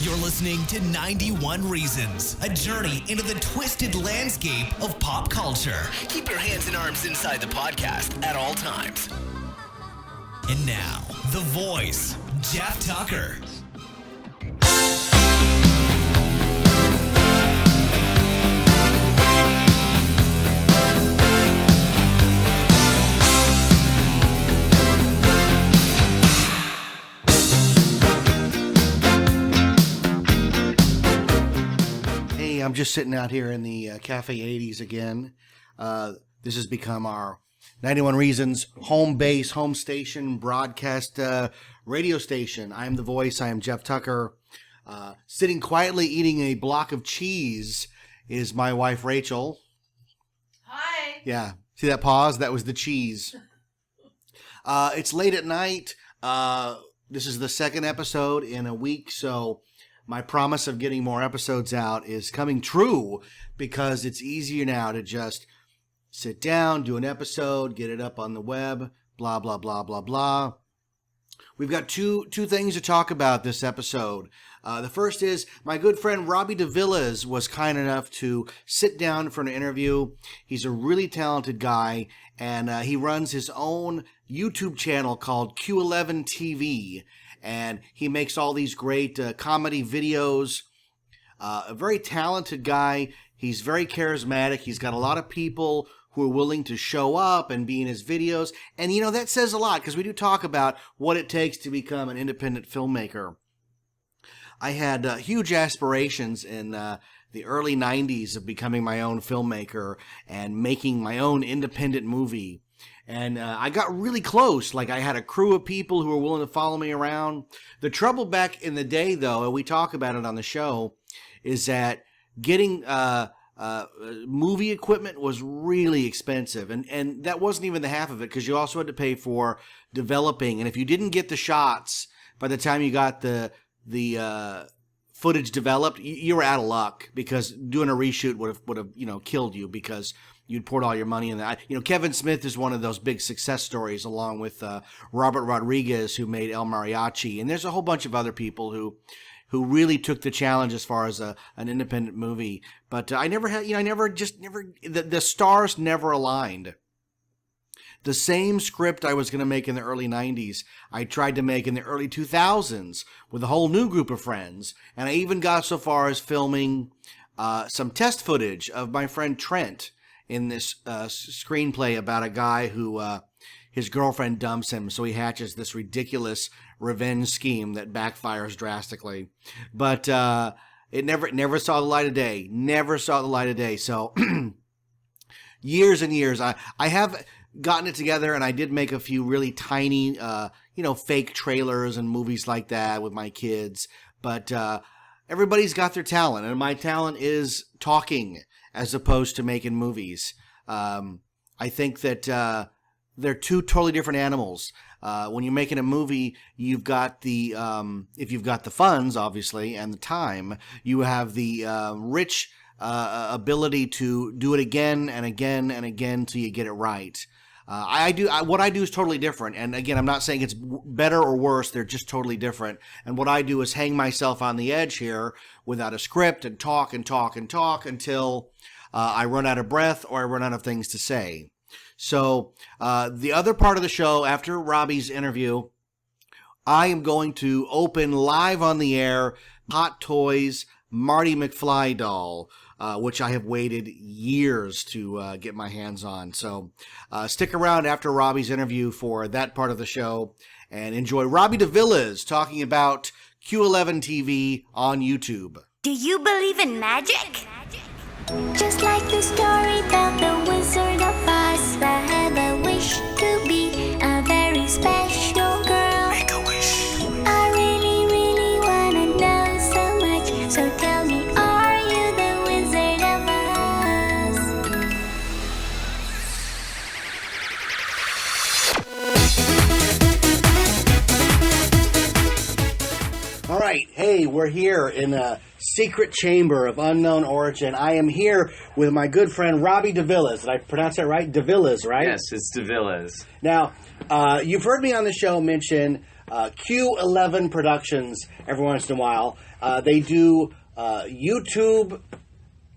You're listening to 91 Reasons, a journey into the twisted landscape of pop culture. Keep your hands and arms inside the podcast at all times. And now, the voice, Jeff Tucker. I'm just sitting out here in the Cafe 80s again. This has become our 91 Reasons home base, home station, broadcast radio station. I am the voice. I am Jeff Tucker. Sitting quietly eating a block of cheese is my wife, Rachel. Hi. Yeah. See that pause? That was the cheese. It's late at night. This is the second episode in a week, so my promise of getting more episodes out is coming true because it's easier now to just sit down, do an episode, get it up on the web, blah, blah, blah, blah, blah. We've got two things to talk about this episode. The first is my good friend Robbie DeVillas was kind enough to sit down for an interview. He's a really talented guy, and he runs his own YouTube channel called Q11TV. And he makes all these great comedy videos. A very talented guy. He's very charismatic. He's got a lot of people who are willing to show up and be in his videos. And, you know, that says a lot because we do talk about what it takes to become an independent filmmaker. I had huge aspirations in the early 90s of becoming my own filmmaker and making my own independent movie. And I got really close. Like, I had a crew of people who were willing to follow me around. The trouble back in the day, though, and we talk about it on the show, is that getting movie equipment was really expensive. And that wasn't even the half of it, because you also had to pay for developing. And if you didn't get the shots by the time you got the footage developed, you were out of luck, because doing a reshoot would have killed you, because you'd poured all your money in that. You know, Kevin Smith is one of those big success stories, along with Robert Rodriguez, who made El Mariachi, and there's a whole bunch of other people who really took the challenge as far as an independent movie. But I never had, the stars never aligned. The same script I was going to make in the early 90s, I tried to make in the early 2000s with a whole new group of friends, and I even got so far as filming some test footage of my friend Trent in this screenplay about a guy who his girlfriend dumps him, so he hatches this ridiculous revenge scheme that backfires drastically. But it never saw the light of day. Never saw the light of day. So years and years, I have gotten it together, and I did make a few really tiny, fake trailers and movies like that with my kids. But everybody's got their talent, and my talent is talking as opposed to making movies. I think that they're two totally different animals. When you're making a movie, you've got the, if you've got the funds, obviously, and the time, you have the rich ability to do it again and again and again till you get it right. What I do is totally different. And again, I'm not saying it's better or worse. They're just totally different. And what I do is hang myself on the edge here without a script and talk and talk and talk until I run out of breath or I run out of things to say. So the other part of the show, after Robbie's interview, I am going to open live on the air Hot Toys Marty McFly doll, which I have waited years to get my hands on. So stick around after Robbie's interview for that part of the show and enjoy Robbie DeVillas talking about Q11TV on YouTube. Do you believe in magic? Just like the story about the Wizard of Oz, I have a wish to be a very special girl. Make a wish. I really, really wanna know so much, so tell me, are you the Wizard of Oz? All right, hey, we're here in a secret chamber of unknown origin. I am here with my good friend Robbie DeVillas. Did I pronounce that right? DeVillas, right? Yes, it's DeVillas. Now, you've heard me on the show mention Q11 Productions every once in a while. They do YouTube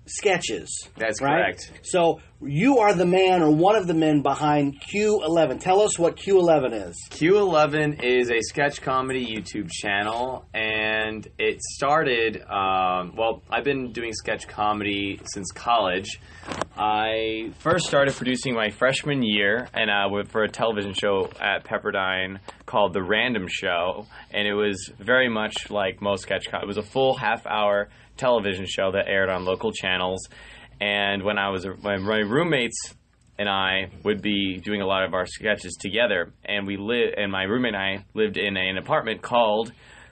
sketches. That's right? correct. So you are the man or one of the men behind Q11. Tell us what Q11 is. Q11 is a sketch comedy YouTube channel, and it started, I've been doing sketch comedy since college. I first started producing my freshman year and for a television show at Pepperdine called The Random Show, and it was very much like most sketch comedy. It was a full half-hour television show that aired on local channels. And when my roommates and I would be doing a lot of our sketches together, and my roommate and I lived in an apartment called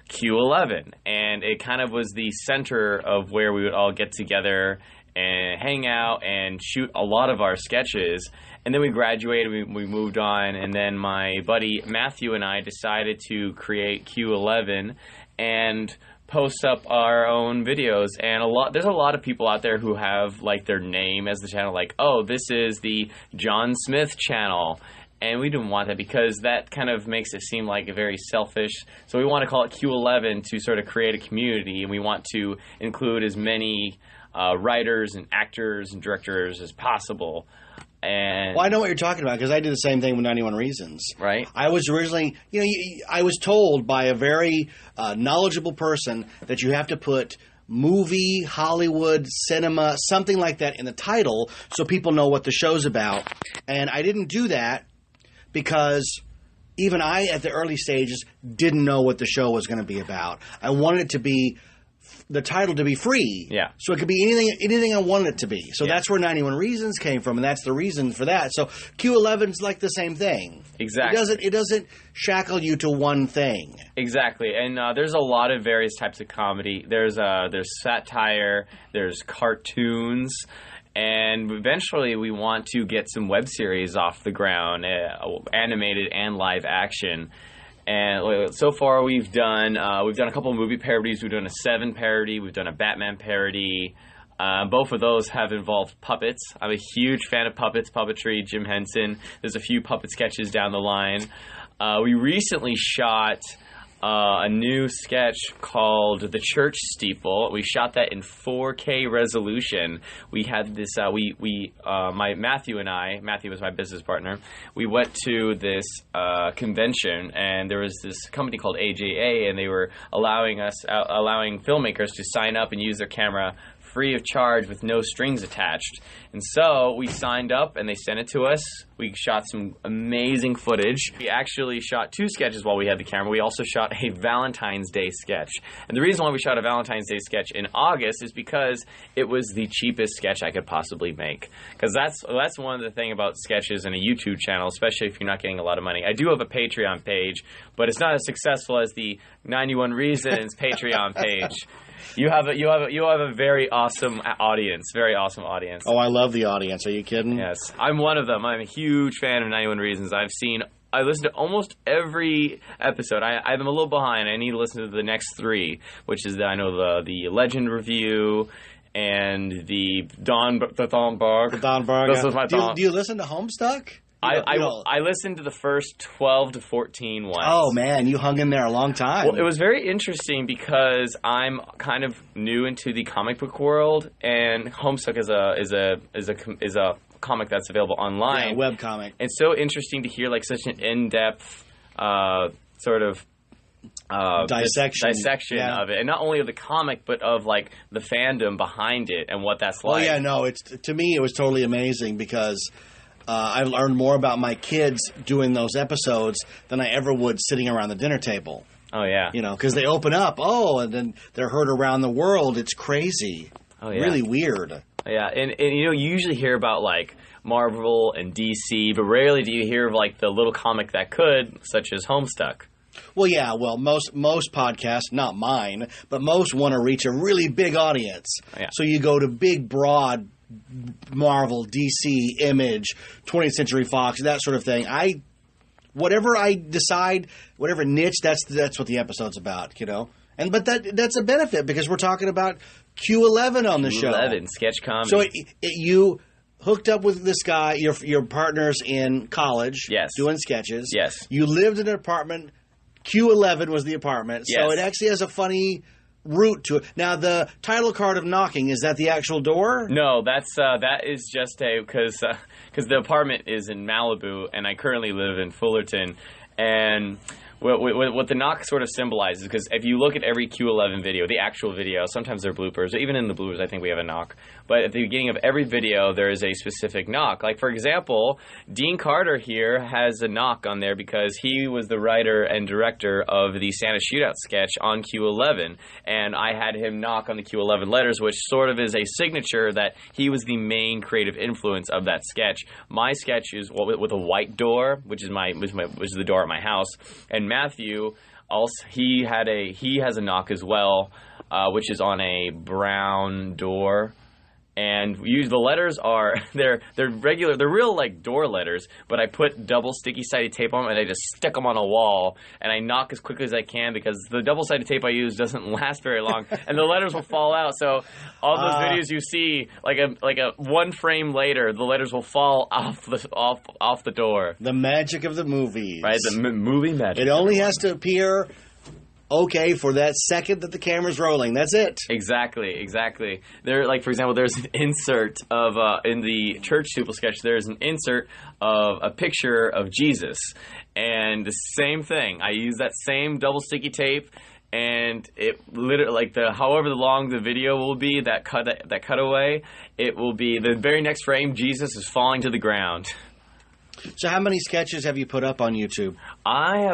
Q11, and it kind of was the center of where we would all get together and hang out and shoot a lot of our sketches. And then we graduated, we moved on, and then my buddy Matthew and I decided to create Q11 and post up our own videos. And there's a lot of people out there who have like their name as the channel, like, oh, this is the John Smith channel. And we didn't want that because that kind of makes it seem like a very selfish. So we want to call it Q11 to sort of create a community, and we want to include as many writers and actors and directors as possible. And Well, I know what you're talking about because I did the same thing with 91 Reasons. Right. I was originally, I was told by a very knowledgeable person that you have to put movie, Hollywood, cinema, something like that in the title so people know what the show's about. And I didn't do that because even I, at the early stages, didn't know what the show was going to be about. I wanted it to be the title to be free. Yeah. So it could be anything I wanted it to be. So that's where 91 Reasons came from, and that's the reason for that. So Q11's like the same thing. Exactly. It doesn't shackle you to one thing. Exactly. And there's a lot of various types of comedy. There's satire, there's cartoons, and eventually we want to get some web series off the ground, animated and live action. And so far we've done a couple of movie parodies. We've done a Seven parody. We've done a Batman parody. Both of those have involved puppets. I'm a huge fan of puppetry. Jim Henson. There's a few puppet sketches down the line. We recently shot a new sketch called The Church Steeple. We shot that in 4K resolution. We had this, Matthew and I, Matthew was my business partner, we went to this convention, and there was this company called AJA, and they were allowing filmmakers to sign up and use their camera free of charge with no strings attached. And so we signed up and they sent it to us. We shot some amazing footage. We actually shot 2 sketches while we had the camera. We also shot a Valentine's Day sketch. And the reason why we shot a Valentine's Day sketch in August is because it was the cheapest sketch I could possibly make. Because that's one of the things about sketches and a YouTube channel, especially if you're not getting a lot of money. I do have a Patreon page, but it's not as successful as the 91 Reasons Patreon page. You have a very awesome audience. Very awesome audience. Oh, I love the audience. Are you kidding? Yes. I'm one of them. I'm a huge fan of 91 Reasons. I listen to almost every episode. I'm a little behind. I need to listen to the next 3, which is the Legend Review and the Don Berg. The Don Berg. This was my do you listen to Homestuck? I listened to the first 12 to 14 ones. Oh man, you hung in there a long time. Well, it was very interesting because I'm kind of new into the comic book world, and Homestuck is a comic that's available online. Yeah, web comic. It's so interesting to hear like such an in-depth sort of dissection of it, and not only of the comic but of like the fandom behind it and what that's like. Oh yeah, no, to me it was totally amazing because I learned more about my kids doing those episodes than I ever would sitting around the dinner table. Oh, yeah. Because they open up, and then they're heard around the world. It's crazy. Oh, yeah. Really weird. Yeah, and you usually hear about, like, Marvel and DC, but rarely do you hear of, like, the little comic that could, such as Homestuck. Well, yeah, most podcasts, not mine, but most want to reach a really big audience. Yeah. So you go to big, broad Marvel, DC, Image, 20th Century Fox, that sort of thing. Whatever I decide, whatever niche, that's what the episode's about, But that's a benefit because we're talking about Q11 on the show. Q11, sketch comedy. So you hooked up with this guy, your partners in college, yes, doing sketches. Yes. You lived in an apartment Q11 was the apartment. So Yes. it actually has a funny route to it. Now, the title card of Knocking, is that the actual door? No, that is just because the apartment is in Malibu and I currently live in Fullerton, and what the knock sort of symbolizes, because if you look at every Q11 video, the actual video, sometimes they're bloopers, or even in the bloopers I think we have a knock, but at the beginning of every video there is a specific knock. Like, for example, Dean Carter here has a knock on there because he was the writer and director of the Santa Shootout sketch on Q11, and I had him knock on the Q11 letters, which sort of is a signature that he was the main creative influence of that sketch. My sketch is with a white door, which is the door at my house, and Matthew also he has a knock as well, which is on a brown door. And the letters are they're regular, they're real like door letters, but I put double sticky sided tape on them and I just stick them on a wall and I knock as quickly as I can because the double sided tape I use doesn't last very long and the letters will fall out. So all those videos you see, like a one frame later, the letters will fall off the door. The magic of the movies, right? The movie magic. It only has to appear okay for that second that the camera's rolling. That's it. Exactly. There, like, for example, there's an insert of in the church Supple sketch. There's an insert of a picture of Jesus, and the same thing. I use that same double sticky tape, and it literally, like, however long the video will be, that cutaway, it will be the very next frame. Jesus is falling to the ground. So, how many sketches have you put up on YouTube? I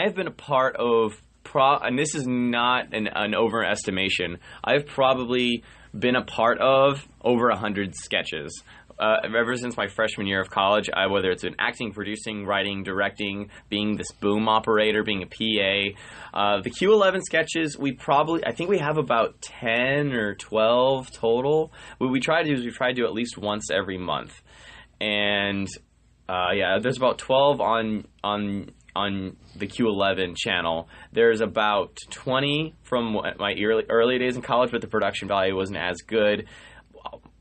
have been a part of. And this is not an overestimation. I've probably been a part of over 100 sketches. Ever since my freshman year of college, whether it's in acting, producing, writing, directing, being this boom operator, being a PA. The Q11 sketches, I think we have about 10 or 12 total. What we try to do is do at least once every month. And there's about 12 on the Q11 channel. There's about 20 from my early days in college, but the production value wasn't as good.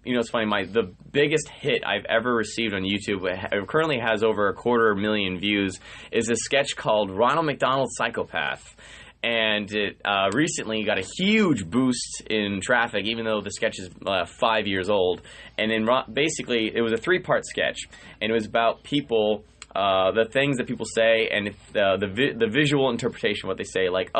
You know, it's funny, the biggest hit I've ever received on YouTube, it currently has over 250,000 views, is a sketch called Ronald McDonald's Psychopath. And it recently got a huge boost in traffic, even though the sketch is 5 years old. And basically, it was a 3-part sketch, and it was about people, the things that people say, and the visual interpretation of what they say. Like,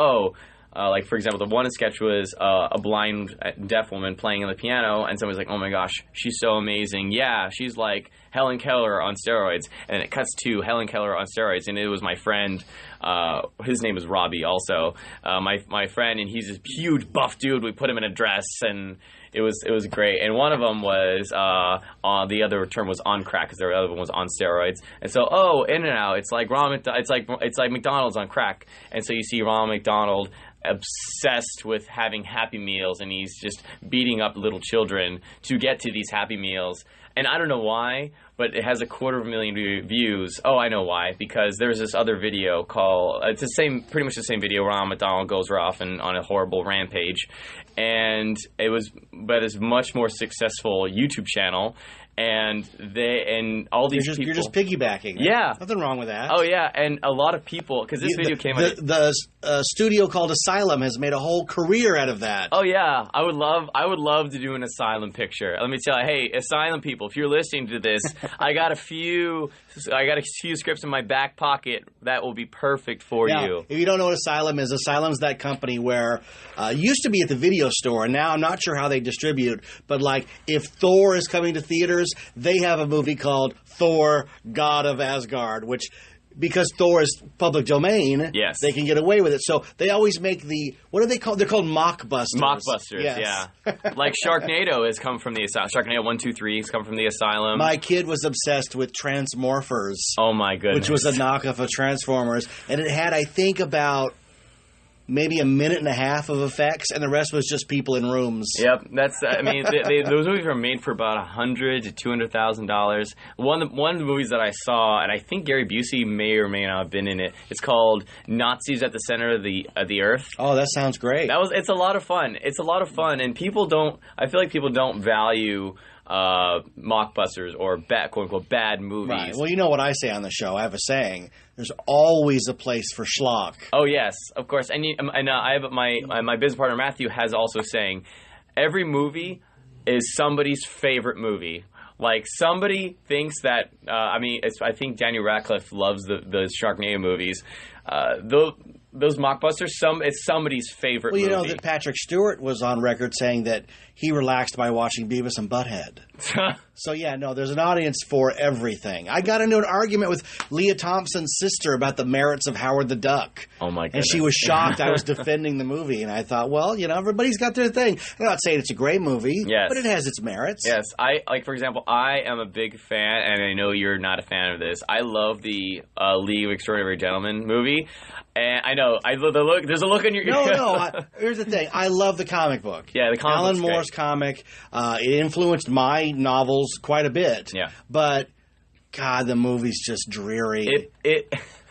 like, for example, the one sketch was a blind deaf woman playing on the piano, and someone's like, oh my gosh, she's so amazing. Yeah, she's like Helen Keller on steroids. And it cuts to Helen Keller on steroids, and it was my friend, his name is Robbie also, my friend, and he's this huge buff dude. We put him in a dress, and it was great. And one of them was the other term was on crack, because the other one was on steroids. And so, In-N-Out, it's like McDonald's on crack. And so you see Ronald McDonald obsessed with having Happy Meals, and he's just beating up little children to get to these Happy Meals. And I don't know why, but it has 250,000 views. Oh, I know why. Because there's this other video called, it's pretty much the same video. Ronald McDonald goes off on a horrible rampage, and it's much more successful YouTube channel. And all these people. You're just piggybacking. Yeah. Nothing wrong with that. Oh, yeah. And a lot of people, because this video came out. The studio called Asylum has made a whole career out of that. Oh, yeah. I would love to do an Asylum picture. Let me tell you, hey, Asylum people, if you're listening to this, I got a few scripts in my back pocket that will be perfect for you. If you don't know what Asylum's that company where used to be at the video store, and now I'm not sure how they distribute, but like if Thor is coming to theaters, they have a movie called Thor, God of Asgard, which, because Thor is public domain, yes, they can get away with it. So they always make what are they called? They're called mockbusters. Mockbusters, yes. Yeah. Like Sharknado has come from the Asylum. Sharknado 1, 2, 3 has come from the Asylum. My kid was obsessed with Transmorphers. Oh my goodness. Which was a knockoff of Transformers. And it had, I think, about maybe a minute and a half of effects, and the rest was just people in rooms. Yep, those movies were made for about $100,000 to $200,000. One of the movies that I saw, and I think Gary Busey may or may not have been in it. It's called Nazis at the Center of the Earth. Oh, that sounds great. It's a lot of fun. It's a lot of fun, and I feel like people don't value mockbusters or quote-unquote bad movies. Right. Well, you know what I say on the show. I have a saying. There's always a place for schlock. Oh, yes, of course. And I have my business partner, Matthew, has also saying, every movie is somebody's favorite movie. Like, somebody thinks that, I think Daniel Radcliffe loves the Sharknado movies. Those mockbusters, it's somebody's favorite movie. Well, you know that Patrick Stewart was on record saying that he relaxed by watching Beavis and Butthead. So, yeah, no, there's an audience for everything. I got into an argument with Leah Thompson's sister about the merits of Howard the Duck. Oh, my goodness. And she was shocked I was defending the movie. And I thought, well, you know, everybody's got their thing. I'm not saying it's a great movie, yes, but it has its merits. Yes. For example, I am a big fan, and I know you're not a fan of this. I love the League of Extraordinary Gentlemen movie. And I know, the look. There's a look on your... No. Here's the thing. I love the comic book. Yeah, the comic Alan book's Moore's great. comic. It influenced my novels quite a bit. Yeah. But, God, the movie's just dreary.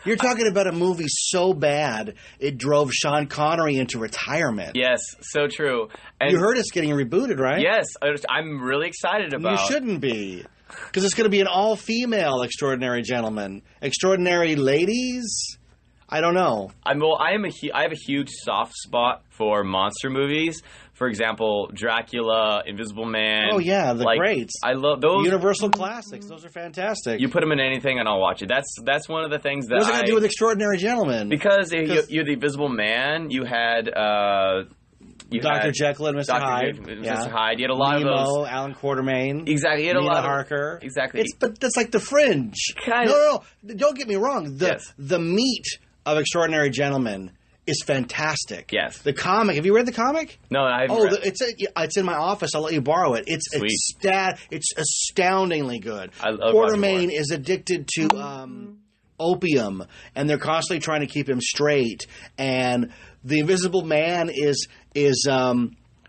You're talking about a movie so bad, it drove Sean Connery into retirement. Yes, so true. And you heard it's getting rebooted, right? Yes, I'm really excited about it. You shouldn't be. Because it's going to be an all-female Extraordinary Gentleman. Extraordinary Ladies? I don't know. I have a huge soft spot for monster movies. For example, Dracula, Invisible Man. Oh, yeah, the greats. I love those. Universal classics. Those are fantastic. You put them in anything and I'll watch it. That's one of the things that What's it got to do with Extraordinary Gentlemen? Because you're the Invisible Man. You had... Dr. Jekyll and Mr. Hyde. Mr. Hyde. You had a lot Nemo, of those. Alan Quartermain. Exactly. You had Nina a lot Harker. Exactly. But that's like the fringe. No. Don't get me wrong. The meat of Extraordinary Gentlemen is fantastic. Yes. The comic. Have you read the comic? No, I haven't read it. It's in my office. I'll let you borrow it. It's astoundingly good. Quartermain is addicted to opium, and they're constantly trying to keep him straight. And the Invisible Man is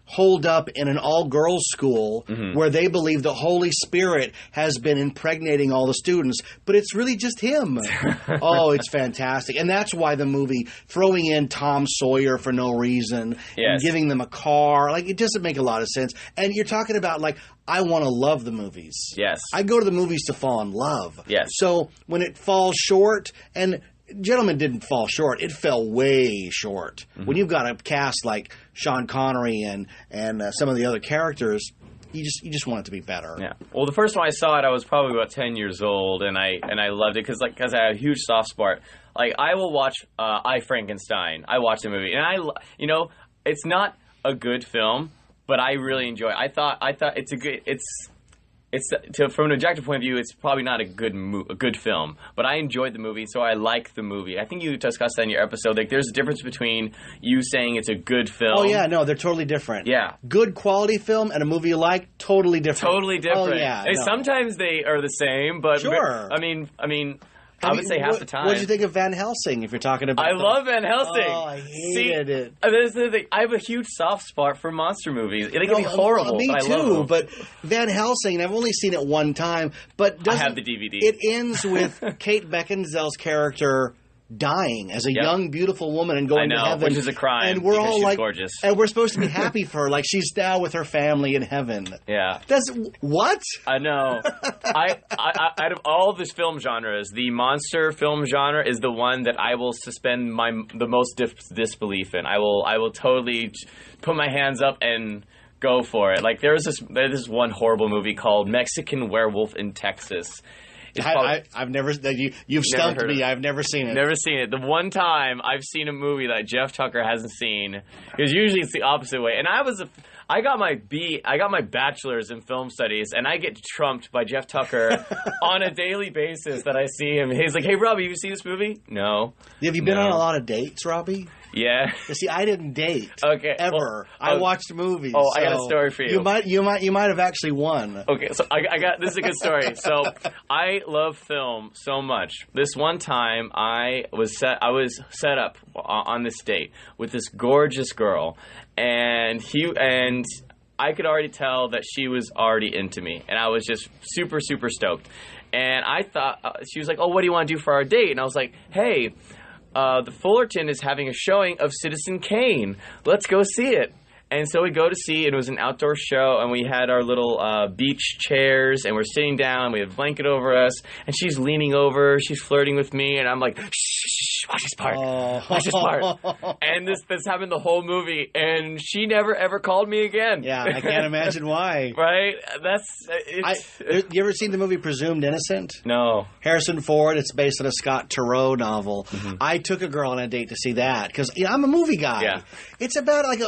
holed up in an all-girls school where they believe the Holy Spirit has been impregnating all the students, but it's really just him. Oh, it's fantastic. And that's why the movie, throwing in Tom Sawyer for no reason, and giving them a car, like, it doesn't make a lot of sense. And you're talking about, like, I want to love the movies. Yes. I go to the movies to fall in love. Yes. So when it falls short, and Gentlemen didn't fall short. It fell way short. When you've got a cast like Sean Connery and some of the other characters, you just want it to be better. Yeah. Well, the first time I saw it, I was probably about 10 years old, and I loved it because I had a huge soft spot. Like, I will watch I, Frankenstein. I watched the movie, and it's not a good film, but I really enjoy it. I thought it's a good from an objective point of view, it's probably not a good film, but I enjoyed the movie, so I like the movie. I think you discussed that in your episode. Like, there's a difference between you saying it's a good film. Oh yeah, no, they're totally different. Yeah, good quality film and a movie you like, totally different. Totally different. Oh yeah, no. Sometimes they are the same, but sure. I mean. I would say half the time. What did you think of Van Helsing, if you're talking about... I love Van Helsing. Oh, I hated it. This is the thing. I have a huge soft spot for monster movies. They can be horrible, me but too, I love them. But Van Helsing, I've only seen it one time, but I have the DVD. It ends with Kate Beckinsale's character dying as a young, beautiful woman and going to heaven. Which is a crime, and we're all she's like, gorgeous. And we're supposed to be happy for her, like she's now with her family in heaven. Yeah. What? I know. I out of all this film genres, the monster film genre is the one that I will suspend the most disbelief in. I will totally put my hands up and go for it. Like, there's this one horrible movie called Mexican Werewolf in Texas. I've never... You've stumped me. I've never seen it. Never seen it. The one time I've seen a movie that Jeff Tucker hasn't seen, because usually it's the opposite way. And I got my bachelor's in film studies, and I get trumped by Jeff Tucker on a daily basis that I see him. He's like, "Hey, Robbie, have you seen this movie?" No. Have you been on a lot of dates, Robbie? Yeah. You see, I didn't date. Okay. Ever. I watched movies. Oh, I got a story for you. You might have actually won. Okay, so this is a good story. So I love film so much. This one time I was set up on this date with this gorgeous girl, and I could already tell that she was already into me, and I was just super, super stoked. And I thought, she was like, "Oh, what do you want to do for our date?" And I was like, "Hey, the Fullerton is having a showing of Citizen Kane. Let's go see it." And so we go to see, and it was an outdoor show, and we had our little beach chairs, and we're sitting down, we have a blanket over us, and she's leaning over, she's flirting with me, and I'm like, shh, watch this part, watch this part. And this happened the whole movie, and she never ever called me again. Yeah, I can't imagine why. Right? You ever seen the movie Presumed Innocent? No. Harrison Ford. It's based on a Scott Turow novel. Mm-hmm. I took a girl on a date to see that because I'm a movie guy. Yeah. It's about like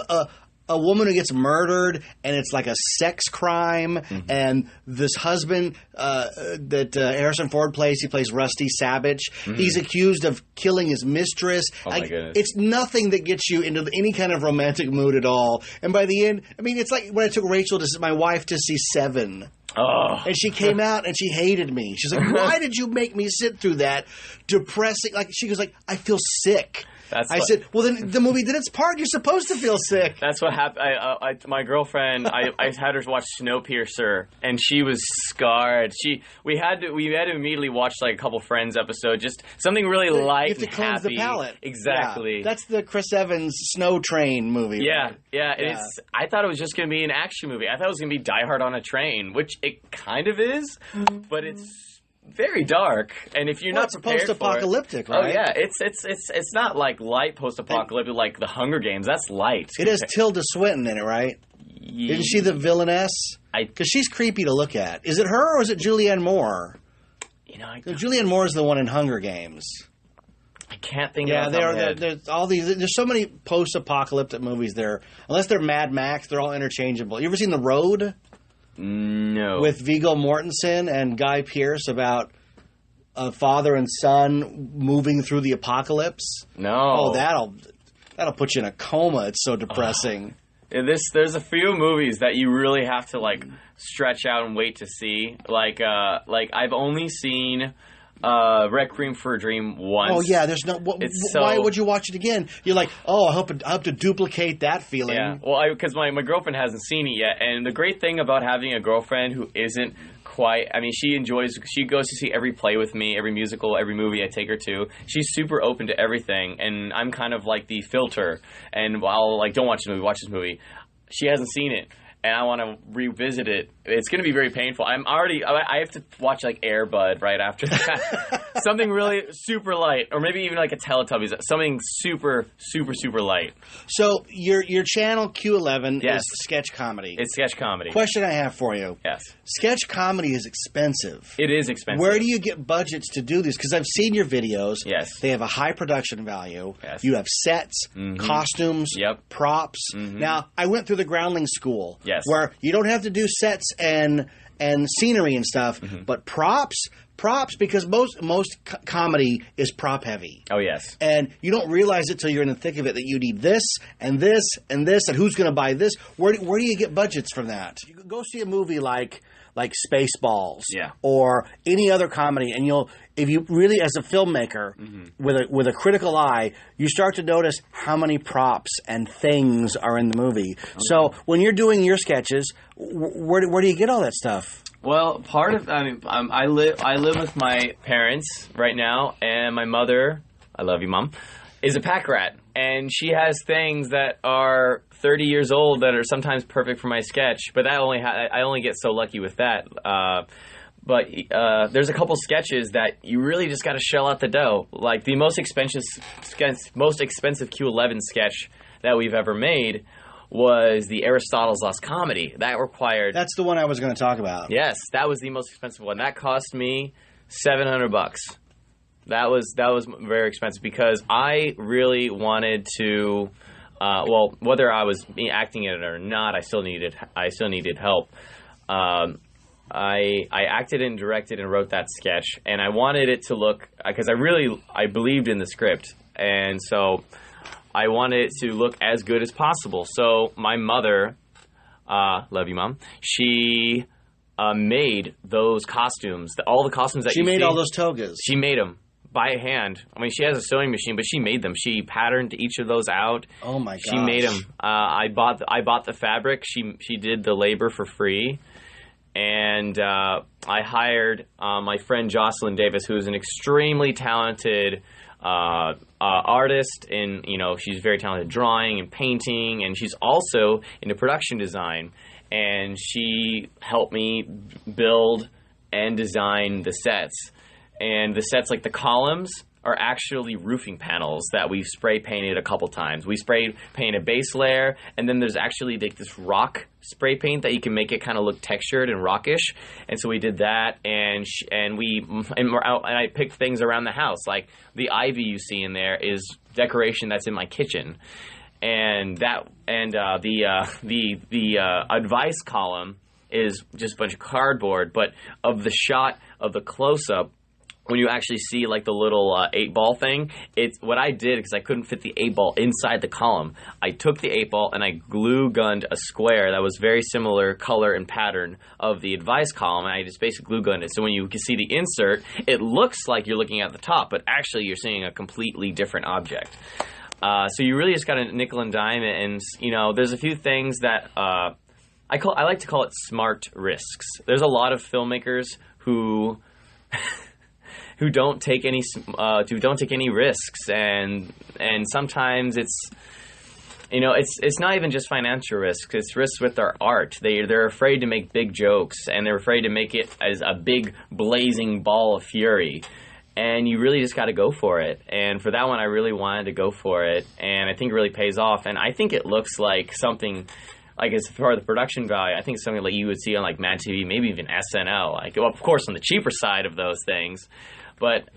a woman who gets murdered, and it's like a sex crime, and this husband that Harrison Ford plays, he plays Rusty Savage. He's accused of killing his mistress. Oh, my goodness. It's nothing that gets you into any kind of romantic mood at all. And by the end, I mean, it's like when I took my wife to see Seven. Oh. And she came out and she hated me. She's like, why did you make me sit through that depressing? Like, she goes like, I feel sick. I said, well, then the movie did its part. You're supposed to feel sick. That's what happened. My girlfriend, I had her watch Snowpiercer, and she was scarred. We had to immediately watch like a couple Friends episode, just something really light and happy. You have to cleanse the palate. Exactly. Yeah. That's the Chris Evans Snow Train movie. Yeah, yeah. I thought it was just going to be an action movie. I thought it was going to be Die Hard on a Train, which it kind of is, but it's very dark, and if you're not prepared post-apocalyptic, for it, right? Oh yeah, it's not like light post-apocalyptic like the Hunger Games. That's light. It has Tilda Swinton in it, right? Isn't she the villainess? Because she's creepy to look at. Is it her or is it Julianne Moore? Julianne Moore is the one in Hunger Games. I can't think of it. There's all these. There's so many post-apocalyptic movies there. Unless they're Mad Max, they're all interchangeable. You ever seen The Road? No. With Viggo Mortensen and Guy Pearce about a father and son moving through the apocalypse? No. Oh, that'll put you in a coma. It's so depressing. There's a few movies that you really have to like stretch out and wait to see. Like I've only seen Requiem for a Dream once. Oh yeah, there's no. Why would you watch it again? You're like, I hope to duplicate that feeling. Yeah, well, because my girlfriend hasn't seen it yet, and the great thing about having a girlfriend who isn't quite, I mean, she goes to see every play with me, every musical, every movie I take her to. She's super open to everything, and I'm kind of like the filter. And I'll like, don't watch this movie, watch this movie. She hasn't seen it, and I want to revisit it. It's going to be very painful. I have to watch like Air Bud right after that. Something really super light, or maybe even like a Teletubbies. Something super, super, super light. So your channel Q11 is sketch comedy. It's sketch comedy. Question I have for you. Yes. Sketch comedy is expensive. It is expensive. Where do you get budgets to do this? Because I've seen your videos. Yes. They have a high production value. Yes. You have sets, costumes, props. Now, I went through the Groundling School. Yes. Where you don't have to do sets and scenery and stuff, but props because most comedy is prop heavy. Oh yes, and you don't realize it till you're in the thick of it that you need this and this and this, and who's going to buy this. Where do you get budgets from that? You go see a movie like Spaceballs, or any other comedy, and if you really, as a filmmaker, with a critical eye, you start to notice how many props and things are in the movie. Okay. So when you're doing your sketches, where do you get all that stuff? Well, I live with my parents right now, and my mother, I love you, Mom, is a pack rat, and she has things that are 30 years old that are sometimes perfect for my sketch, but I only get so lucky with that. But there's a couple sketches that you really just got to shell out the dough. Like the most expensive Q11 sketch that we've ever made was the Aristotle's Lost Comedy. That required... That's the one I was going to talk about. Yes, that was the most expensive one. That cost me $700. That was very expensive because I really wanted to... whether I was acting in it or not, I still needed help. I acted and directed and wrote that sketch, and I wanted it to look... Because I believed in the script, and so... I wanted it to look as good as possible. So my mother, love you, Mom, she made those costumes, all the costumes that she made all those togas. She made them by hand. I mean, she has a sewing machine, but she made them. She patterned each of those out. Oh my gosh. She made them. I bought the fabric. She did the labor for free. And I hired my friend Jocelyn Davis, who is an extremely talented artist, and she's very talented at drawing and painting, and she's also into production design. And she helped me build and design the sets. And the sets, like the columns, are actually roofing panels that we've spray painted a couple times. We spray paint a base layer, and then there's actually this rock spray paint that you can make it kind of look textured and rockish. And so we did that, and I picked things around the house, like the ivy you see in there is decoration that's in my kitchen, and the advice column is just a bunch of cardboard, but of the shot of the close-up, when you actually see like the little 8-ball thing, it's what I did because I couldn't fit the 8-ball inside the column. I took the 8-ball and I glue gunned a square that was very similar color and pattern of the advice column, and I just basically glue gunned it. So when you can see the insert, it looks like you're looking at the top, but actually you're seeing a completely different object. So you really just got to nickel and dime it, and there's a few things that I like to call it smart risks. There's a lot of filmmakers who don't take any risks, and sometimes it's not even just financial risks. It's risks with their art. They're afraid to make big jokes, and they're afraid to make it as a big blazing ball of fury. And you really just got to go for it. And for that one, I really wanted to go for it, and I think it really pays off. And I think it looks like something. Like, as far as the production value, I think it's something like you would see on like Mad TV, maybe even SNL. Like, well, of course, on the cheaper side of those things, but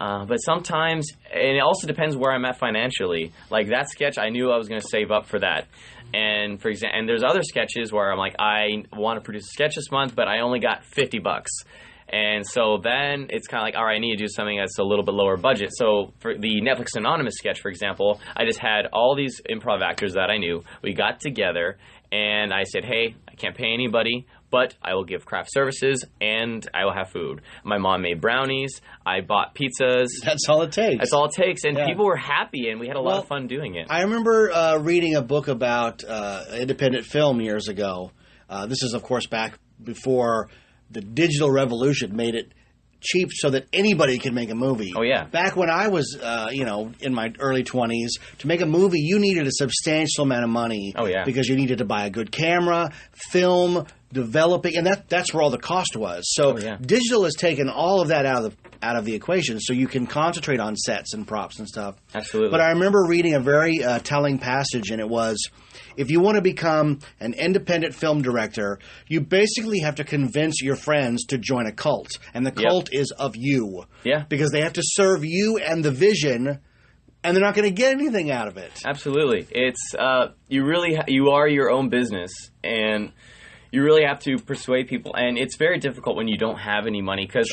sometimes, and it also depends where I'm at financially. Like that sketch, I knew I was going to save up for that. And for example, and there's other sketches where I'm like, I want to produce a sketch this month, but I only got $50. And so then it's kind of like, all right, I need to do something that's a little bit lower budget. So for the Netflix Anonymous sketch, for example, I just had all these improv actors that I knew. We got together. And I said, hey, I can't pay anybody, but I will give craft services and I will have food. My mom made brownies. I bought pizzas. That's all it takes. That's all it takes. And people were happy, and we had a lot of fun doing it. I remember reading a book about independent film years ago. This is, of course, back before the digital revolution made it cheap so that anybody could make a movie. Oh, yeah. Back when I was, in my early 20s, to make a movie, you needed a substantial amount of money. Oh, yeah. Because you needed to buy a good camera, film, developing, and that's where all the cost was. So digital has taken all of that out of the equation, so you can concentrate on sets and props and stuff. Absolutely. But I remember reading a very telling passage, and it was, if you want to become an independent film director, you basically have to convince your friends to join a cult. And the cult is of you. Yeah. Because they have to serve you and the vision, and they're not going to get anything out of it. Absolutely. It's you are your own business, and you really have to persuade people. And it's very difficult when you don't have any money. Because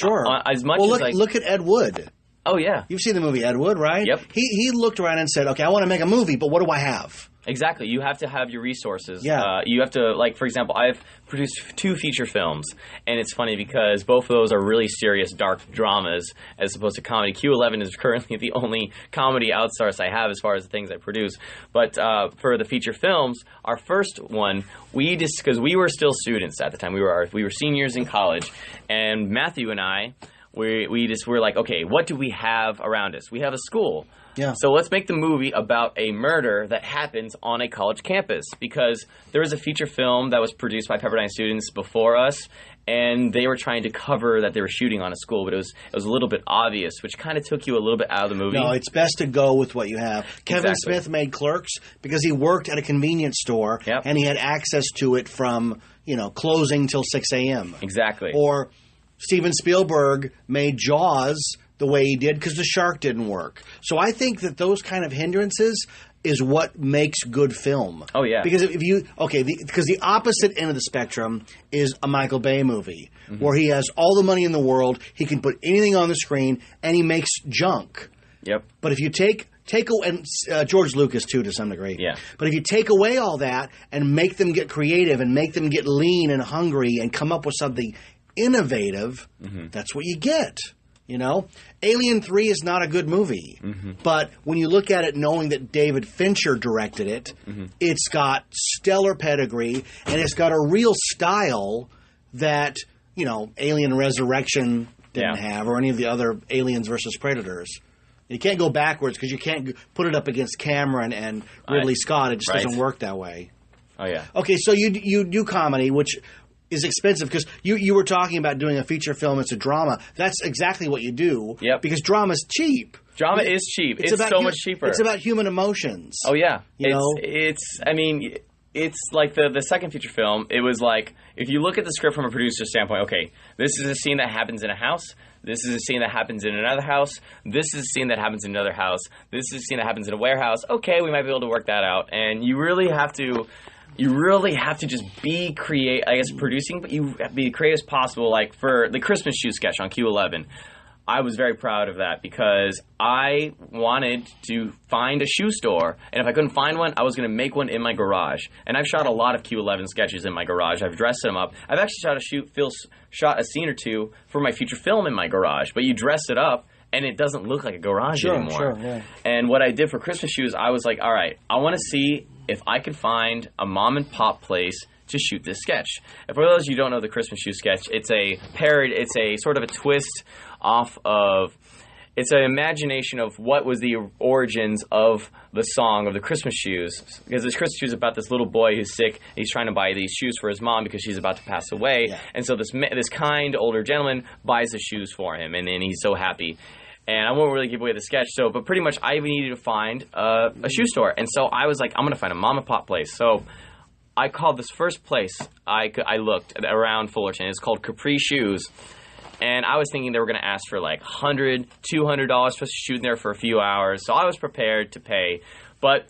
as much as look at Ed Wood. Oh, yeah. You've seen the movie Ed Wood, right? Yep. He looked around and said, okay, I want to make a movie, but what do I have? Exactly. You have to have your resources. Yeah. You have to, like, for example, I've produced 2 feature films, and it's funny because both of those are really serious, dark dramas as opposed to comedy. Q11 is currently the only comedy outsource I have as far as the things I produce. But for the feature films, our first one, because we were still students at the time. We were seniors in college, and Matthew and I, we were like, okay, what do we have around us? We have a school. Yeah. So let's make the movie about a murder that happens on a college campus, because there was a feature film that was produced by Pepperdine students before us, and they were trying to cover that they were shooting on a school, but it was a little bit obvious, which kind of took you a little bit out of the movie. No, it's best to go with what you have. Kevin Smith made Clerks because he worked at a convenience store, and he had access to it from, closing till 6 a.m. Exactly. Or Steven Spielberg made Jaws the way he did because the shark didn't work. So I think that those kind of hindrances is what makes good film. Oh, yeah. Because because the opposite end of the spectrum is a Michael Bay movie, where he has all the money in the world, he can put anything on the screen, and he makes junk. Yep. But if you take and George Lucas too, to some degree. Yeah. But if you take away all that and make them get creative and make them get lean and hungry and come up with something innovative, that's what you get. Alien 3 is not a good movie. But when you look at it knowing that David Fincher directed it, it's got stellar pedigree, and it's got a real style that, Alien Resurrection didn't have, or any of the other Aliens versus Predators. You can't go backwards because you can't put it up against Cameron and Ridley Scott. It just doesn't work that way. Oh, yeah. Okay, so you do comedy, which is expensive because you were talking about doing a feature film. It's a drama. That's exactly what you do. Yep. Because drama's cheap. Drama is cheap. It's so much cheaper. It's about human emotions. Oh, yeah. You know? It's like the second feature film. It was like, if you look at the script from a producer's standpoint, okay, this is a scene that happens in a house. This is a scene that happens in another house. This is a scene that happens in another house. This is a scene that happens in a warehouse. Okay, we might be able to work that out. And you really have to just be producing, but you have to be creative as possible. Like for the Christmas shoe sketch on Q11, I was very proud of that because I wanted to find a shoe store, and if I couldn't find one, I was going to make one in my garage. And I've shot a lot of Q11 sketches in my garage. I've dressed them up. I've actually shot a scene or two for my feature film in my garage, but you dress it up, and it doesn't look like a garage anymore. Sure, yeah. And what I did for Christmas shoes, I was like, all right, I want to see if I could find a mom-and-pop place to shoot this sketch. And for those of you who don't know the Christmas shoe sketch, it's a parody, it's a sort of a twist off of, it's an imagination of what was the origins of the song of the Christmas shoes. Because this Christmas shoes is about this little boy who's sick. He's trying to buy these shoes for his mom because she's about to pass away. Yeah. And so this kind older gentleman buys the shoes for him, and he's so happy. And I won't really give away the sketch, but pretty much I needed to find a shoe store. And so I was like, I'm going to find a mom and pop place. So I called this first place I looked around Fullerton. It's called Capri Shoes. And I was thinking they were going to ask for like $100, $200 for shooting there for a few hours. So I was prepared to pay. But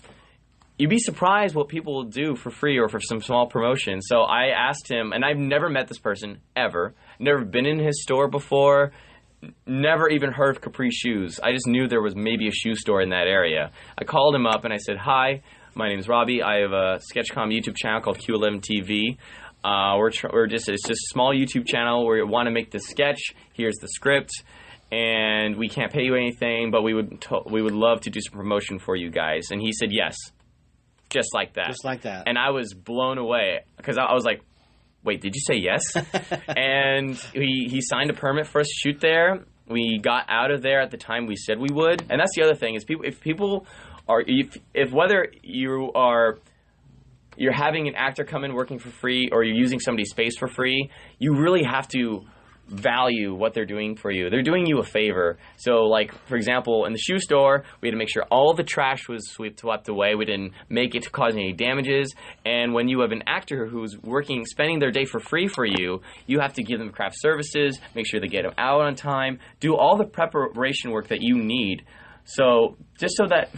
you'd be surprised what people will do for free or for some small promotion. So I asked him, and I've never met this person ever, never been in his store before, never even heard of Capri Shoes. I just knew there was maybe a shoe store in that area. I called him up and I said, hi, my name's Robbie. I have a Sketchcom YouTube channel called Q11TV. It's just a small YouTube channel where we want to make this sketch. Here's the script, and we can't pay you anything, but we would love to do some promotion for you guys. And he said yes, just like that. Just like that. And I was blown away because I was like, wait, did you say yes? And he signed a permit for us to shoot there. We got out of there at the time we said we would. And that's the other thing is whether you're having an actor come in working for free or you're using somebody's space for free, you really have to value what they're doing for you. They're doing you a favor. So, like, for example, in the shoe store, we had to make sure all the trash was swept away. We didn't make it to cause any damages. And when you have an actor who's spending their day for free for you, you have to give them craft services, make sure they get them out on time, do all the preparation work that you need. So, just so that...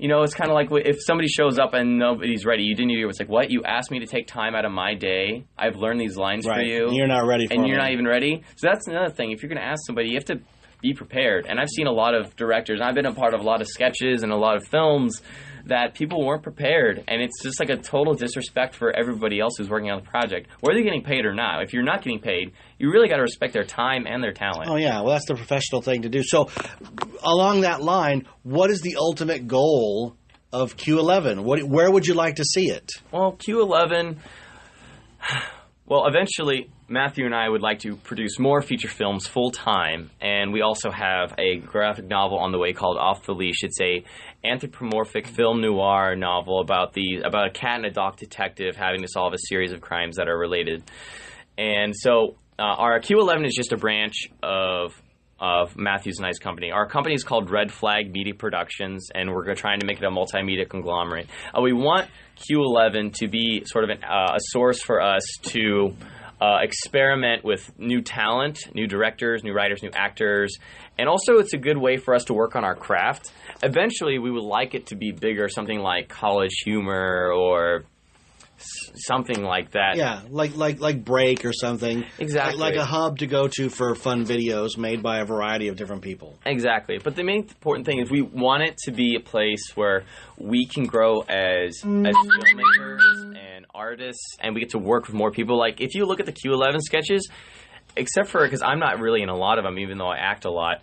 You know, it's kind of like if somebody shows up and nobody's ready, you didn't do it. It's like, what? You asked me to take time out of my day. I've learned these lines for you. And you're not ready for it. And you're not even ready. So that's another thing. If you're going to ask somebody, you have to be prepared. And I've seen a lot of directors, and I've been a part of a lot of sketches and a lot of films that people weren't prepared. And it's just like a total disrespect for everybody else who's working on the project, whether you're getting paid or not. If you're not getting paid, you really got to respect their time and their talent. Oh, yeah. Well, that's the professional thing to do. So along that line, what is the ultimate goal of Q11? Where would you like to see it? Well, Q11... Well, eventually, Matthew and I would like to produce more feature films full-time, and we also have a graphic novel on the way called Off the Leash. It's a anthropomorphic film noir novel about a cat and a dog detective having to solve a series of crimes that are related. And so our Q11 is just a branch of Matthew's and I's company. Our company is called Red Flag Media Productions, and we're trying to make it a multimedia conglomerate. We want Q11 to be sort of a source for us to experiment with new talent, new directors, new writers, new actors, and also it's a good way for us to work on our craft. Eventually, we would like it to be bigger, something like College Humor or something like that. Yeah, like Break or something. Exactly. Like a hub to go to for fun videos made by a variety of different people. Exactly. But the main important thing is we want it to be a place where we can grow as filmmakers and artists, and we get to work with more people. Like, if you look at the Q11 sketches, except for, because I'm not really in a lot of them, even though I act a lot,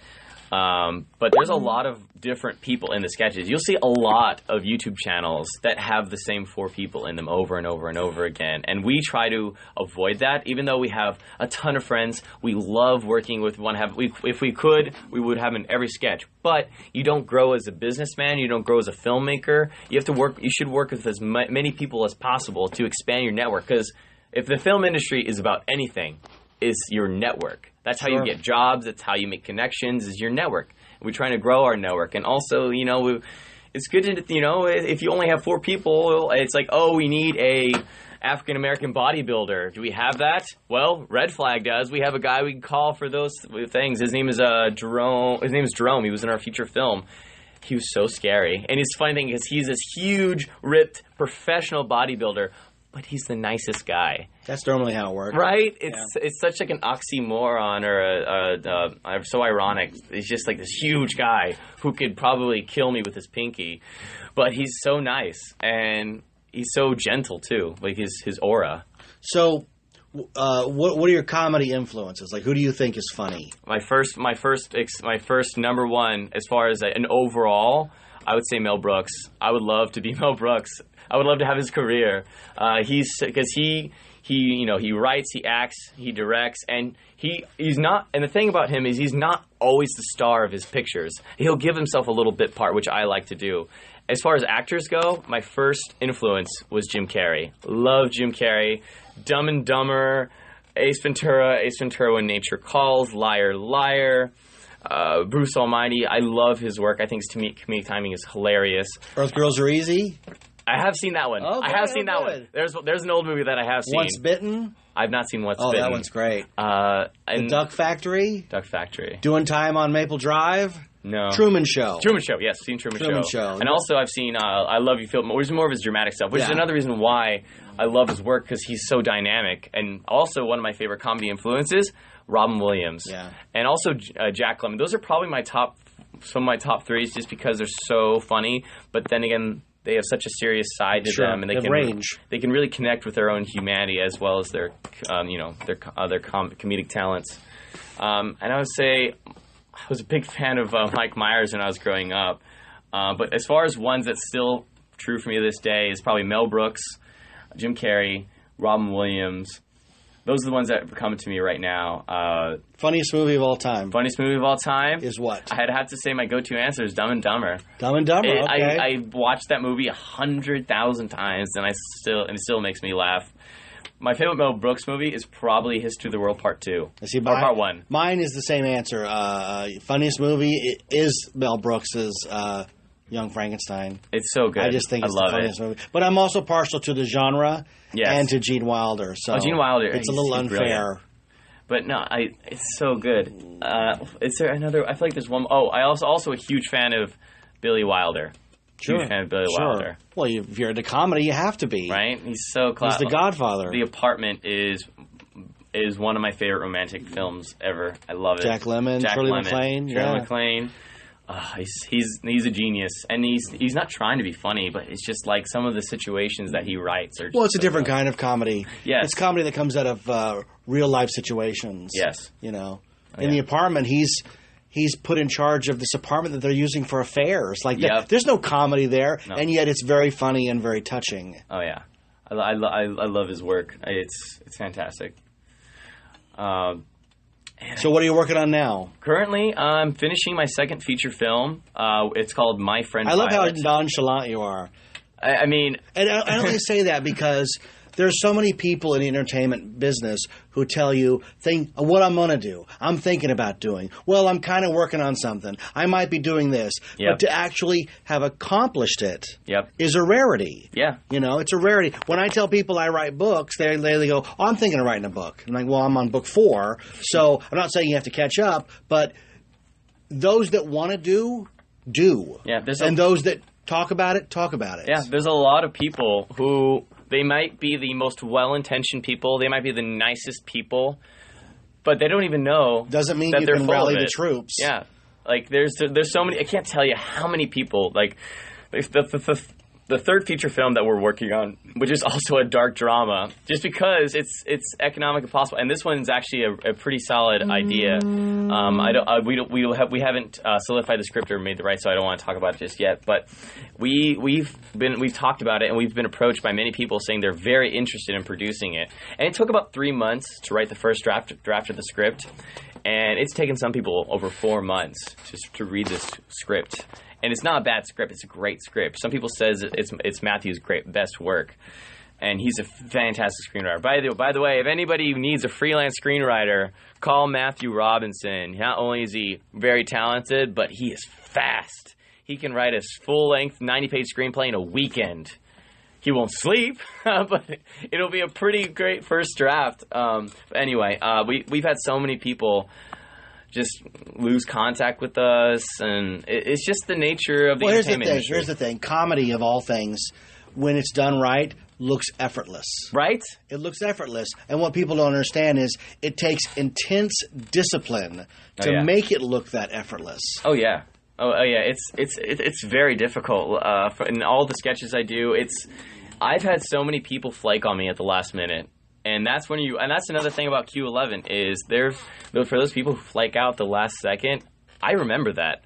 But there's a lot of different people in the sketches. You'll see a lot of YouTube channels that have the same 4 people in them over and over and over again. And we try to avoid that, even though we have a ton of friends. We love working with one. If we could, we would have in every sketch. But you don't grow as a businessman. You don't grow as a filmmaker. You have to work. You should work with as many people as possible to expand your network. Because if the film industry is about anything, it's your network. That's how you get jobs. That's how you make connections, is your network. We're trying to grow our network. And also, it's good to, if you only have 4 people, it's like, oh, we need a African-American bodybuilder. Do we have that? Well, Red Flag does. We have a guy we can call for those things. His name is Jerome. His name is Jerome. He was in our feature film. He was so scary. And it's funny thing is he's this huge, ripped, professional bodybuilder, but he's the nicest guy. That's normally how it works. Right? It's such like an oxymoron or so ironic. He's just like this huge guy who could probably kill me with his pinky. But he's so nice. And he's so gentle, too. Like his aura. So, what are your comedy influences? Like, who do you think is funny? My first number one, as far as an overall, I would say Mel Brooks. I would love to be Mel Brooks. I would love to have his career. Because he writes, he acts, he directs, and he's not. And the thing about him is he's not always the star of his pictures. He'll give himself a little bit part, which I like to do. As far as actors go, my first influence was Jim Carrey. Love Jim Carrey. Dumb and Dumber, Ace Ventura When Nature Calls, Liar Liar. Bruce Almighty. I love his work. I think his comedic timing is hilarious. Earth Girls Are Easy? I have seen that one. I have seen that one. There's an old movie that I have seen. Once Bitten? I've not seen Once Bitten. Oh, that one's great. The Duck Factory? Duck Factory. Doing Time on Maple Drive? No. Truman Show. Truman Show, yes. Seen Truman Show. And also I've seen I Love You, Phil, which is more of his dramatic stuff, which is another reason why I love his work, because he's so dynamic. And also one of my favorite comedy influences, Robin Williams. Yeah. And also Jack Lemmon. Those are probably some of my top 3s just because they're so funny. But then again, they have such a serious side to them, and they can really connect with their own humanity as well as their other comedic talents. And I would say I was a big fan of Mike Myers when I was growing up. But as far as ones that's still true for me to this day is probably Mel Brooks, Jim Carrey, Robin Williams. Those are the ones that are coming to me right now. Funniest movie of all time. Funniest movie of all time is what? I'd have to say my go-to answer is Dumb and Dumber. Dumb and Dumber. Okay. I watched that movie 100,000 times, and it still makes me laugh. My favorite Mel Brooks movie is probably History of the World Part 2. Part 1. Mine is the same answer. Funniest movie is Mel Brooks's Young Frankenstein. It's so good. I just think it's the funniest movie. But I'm also partial to the genre and to Gene Wilder. So Gene Wilder. It's a little unfair. Brilliant. But no, it's so good. Is there another? I feel like there's one. Oh, I also a huge fan of Billy Wilder. Sure. Huge fan of Billy Wilder. Well, if you're into comedy, you have to be. Right? He's so classic. He's the Godfather. The Apartment is one of my favorite romantic films ever. I love it. Jack Lemmon, Shirley MacLaine. Shirley MacLaine. He's a genius, and he's not trying to be funny, but it's just like some of the situations that he writes are. Well, it's a different kind of comedy. Yes, it's comedy that comes out of real life situations. Yes, in The Apartment, he's put in charge of this apartment that they're using for affairs. Like there's no comedy there, and yet it's very funny and very touching. Oh yeah, I love his work. It's fantastic. So what are you working on now? Currently, I'm finishing my second feature film. It's called My Friend Violet. I love how nonchalant you are. I mean... And I only say that because there's so many people in the entertainment business who tell you, what I'm going to do. I'm thinking about doing. Well, I'm kind of working on something. I might be doing this. Yep. But to actually have accomplished it is a rarity. Yeah. It's a rarity. When I tell people I write books, they go, I'm thinking of writing a book. I'm like, well, I'm on book 4. So I'm not saying you have to catch up, but those that want to do. Yeah. And those that talk about it. Yeah. There's a lot of people who... They might be the most well-intentioned people. They might be the nicest people, but they don't even know. Doesn't mean that you they're can rally the troops. Yeah, like there's so many. I can't tell you how many people. Like the third feature film that we're working on, which is also a dark drama, just because it's economically possible, and this one's actually a pretty solid idea. We haven't solidified the script or made the right, so I don't want to talk about it just yet. But we've talked about it, and we've been approached by many people saying they're very interested in producing it. And it took about 3 months to write the first draft of the script, and it's taken some people over 4 months just to read this script. And it's not a bad script. It's a great script. Some people says it's Matthew's best work. And he's a fantastic screenwriter. By the way, if anybody needs a freelance screenwriter, call Matthew Robinson. Not only is he very talented, but he is fast. He can write a full-length 90-page screenplay in a weekend. He won't sleep, but it'll be a pretty great first draft. Anyway, we've had so many people just lose contact with us, and it's just the nature of the entertainment industry. Here's the thing. Comedy, of all things, when it's done right, looks effortless. Right? It looks effortless. And what people don't understand is it takes intense discipline to make it look that effortless. Oh, yeah. Oh yeah. It's very difficult. In all the sketches I do, I've had so many people flake on me at the last minute. And that's another thing about Q11 is for those people who flake out the last second, I remember that.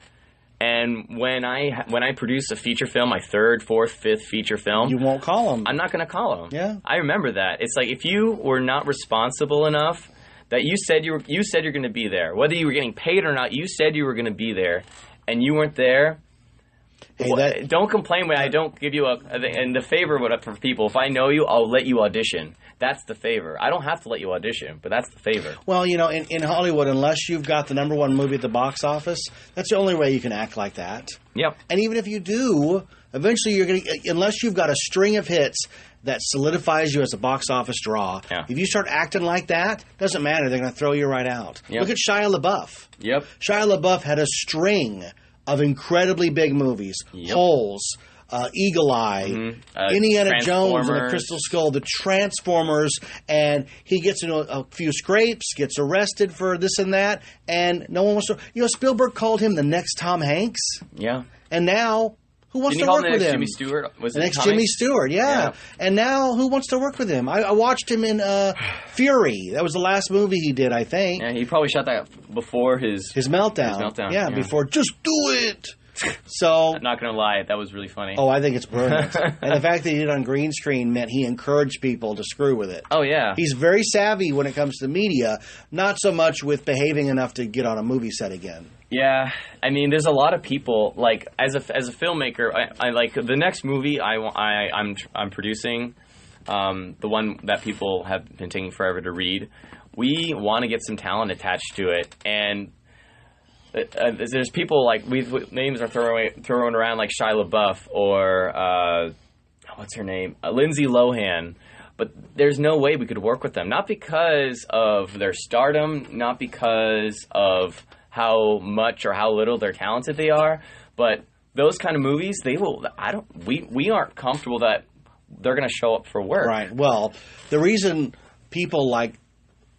And when I produce a feature film, my third, fourth, fifth feature film, you won't call them. I'm not going to call them. Yeah, I remember that. It's like if you were not responsible enough that you said you're going to be there, whether you were getting paid or not, you said you were going to be there, and you weren't there. Hey, don't complain when I don't give you and the favor for people. If I know you, I'll let you audition. That's the favor. I don't have to let you audition, but that's the favor. Well, in Hollywood, unless you've got the #1 movie at the box office, that's the only way you can act like that. Yep. And even if you do, eventually you're going to, unless you've got a string of hits that solidifies you as a box office draw, if you start acting like that, doesn't matter. They're going to throw you right out. Yep. Look at Shia LaBeouf. Yep. Shia LaBeouf had a string of incredibly big movies. Yep. Holes, Eagle Eye, Indiana Jones and the Crystal Skull, the Transformers, and he gets into a few scrapes, gets arrested for this and that, and no one wants to. Spielberg called him the next Tom Hanks. Yeah. And now, who wants to work with him? Jimmy Stewart? Was the next Jimmy Stewart, yeah. And now, who wants to work with him? I watched him in Fury. That was the last movie he did, I think. Yeah, he probably shot that before his meltdown. Yeah, before Just Do It. So I'm not going to lie, that was really funny. Oh, I think it's brilliant. And the fact that he did it on green screen meant he encouraged people to screw with it. Oh, yeah. He's very savvy when it comes to media, not so much with behaving enough to get on a movie set again. Yeah, I mean, there's a lot of people, like, as a filmmaker, I like, the next movie I'm producing, the one that people have been taking forever to read, we want to get some talent attached to it, and there's people, like, names are thrown around, like Shia LaBeouf, or, what's her name, Lindsay Lohan, but there's no way we could work with them, not because of their stardom, not because of how much or how little they're talented they are, but those kind of movies, we aren't comfortable that they're going to show up for work. Right. Well, the reason people like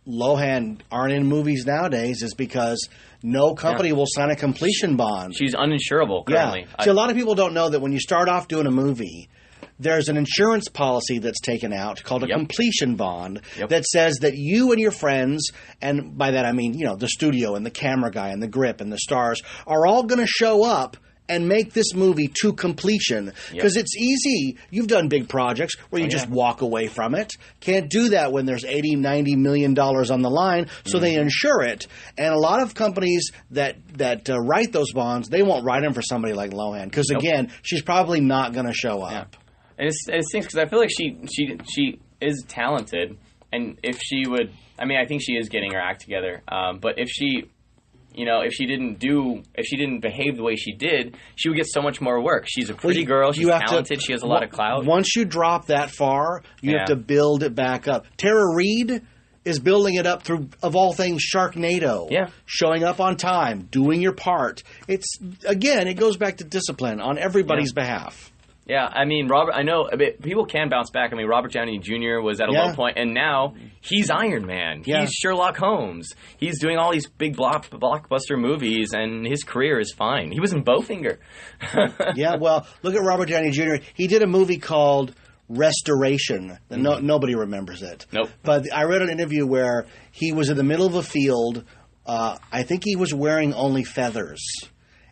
Lohan aren't in movies nowadays is because no company will sign a completion bond. She's uninsurable currently. Yeah. See, a lot of people don't know that when you start off doing a movie, there's an insurance policy that's taken out called a completion bond that says that you and your friends, and by that I mean, the studio and the camera guy and the grip and the stars, are all going to show up and make this movie to completion. Because it's easy. You've done big projects where you just walk away from it. Can't do that when there's $80, $90 million on the line, so they insure it. And a lot of companies that write those bonds, they won't write them for somebody like Lohan. Because, again, she's probably not going to show up. And it stinks because I feel like she is talented, and if she would, I mean, I think she is getting her act together. But if she didn't behave the way she did, she would get so much more work. She's a pretty girl. She's talented. She has a lot of clout. Once you drop that far, you have to build it back up. Tara Reid is building it up through, of all things, Sharknado. Yeah. Showing up on time, doing your part. It goes back to discipline on everybody's behalf. Yeah, I mean, Robert. I know people can bounce back. I mean, Robert Downey Jr. was at a low point, and now he's Iron Man. He's Sherlock Holmes. He's doing all these big blockbuster movies, and his career is fine. He was in Bowfinger. Yeah, well, look at Robert Downey Jr. He did a movie called Restoration. Nobody remembers it. Nope. But I read an interview where he was in the middle of a field. I think he was wearing only feathers.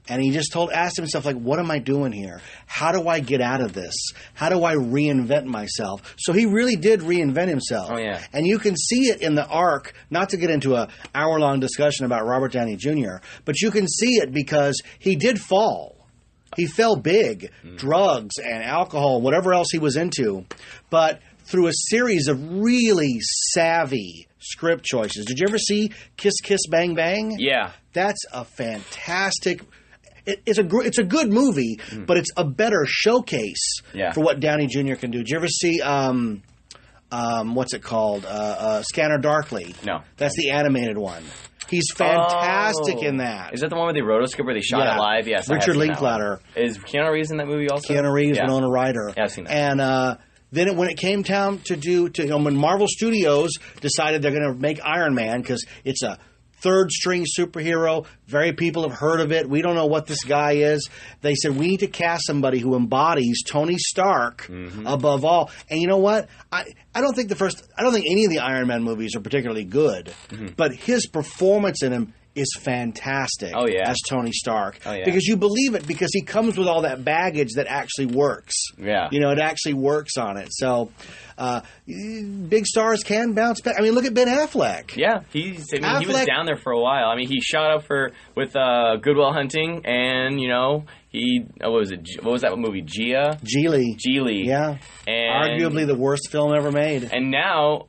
And he just asked himself, like, what am I doing here? How do I get out of this? How do I reinvent myself? So he really did reinvent himself. Oh, yeah. And you can see it in the arc, not to get into an hour-long discussion about Robert Downey Jr., but you can see it because he did fall. He fell big, drugs and alcohol, whatever else he was into. But through a series of really savvy script choices. Did you ever see Kiss Kiss Bang Bang? Yeah. That's a fantastic... It's a good movie, but it's a better showcase for what Downey Jr. can do. Did you ever see what's it called? Scanner Darkly. No. That's the animated one. He's fantastic in that. Is that the one with the rotoscope where they shot it live? Yes. Richard Linklater. Is Keanu Reeves in that movie also? Keanu Reeves, Winona Ryder. Yeah, I've seen that. And then when it came time when Marvel Studios decided they're going to make Iron Man because it's a third-string superhero. Very people have heard of it. We don't know what this guy is. They said, we need to cast somebody who embodies Tony Stark above all. And you know what? I don't think any of the Iron Man movies are particularly good. But his performance in them is fantastic as Tony Stark. Oh, yeah. Because you believe it because he comes with all that baggage that actually works. Yeah. It actually works on it. So big stars can bounce back. I mean, look at Ben Affleck. Yeah, he was down there for a while. I mean, he shot up with Good Will Hunting, and what was that movie? Geely. Yeah. And arguably the worst film ever made. And now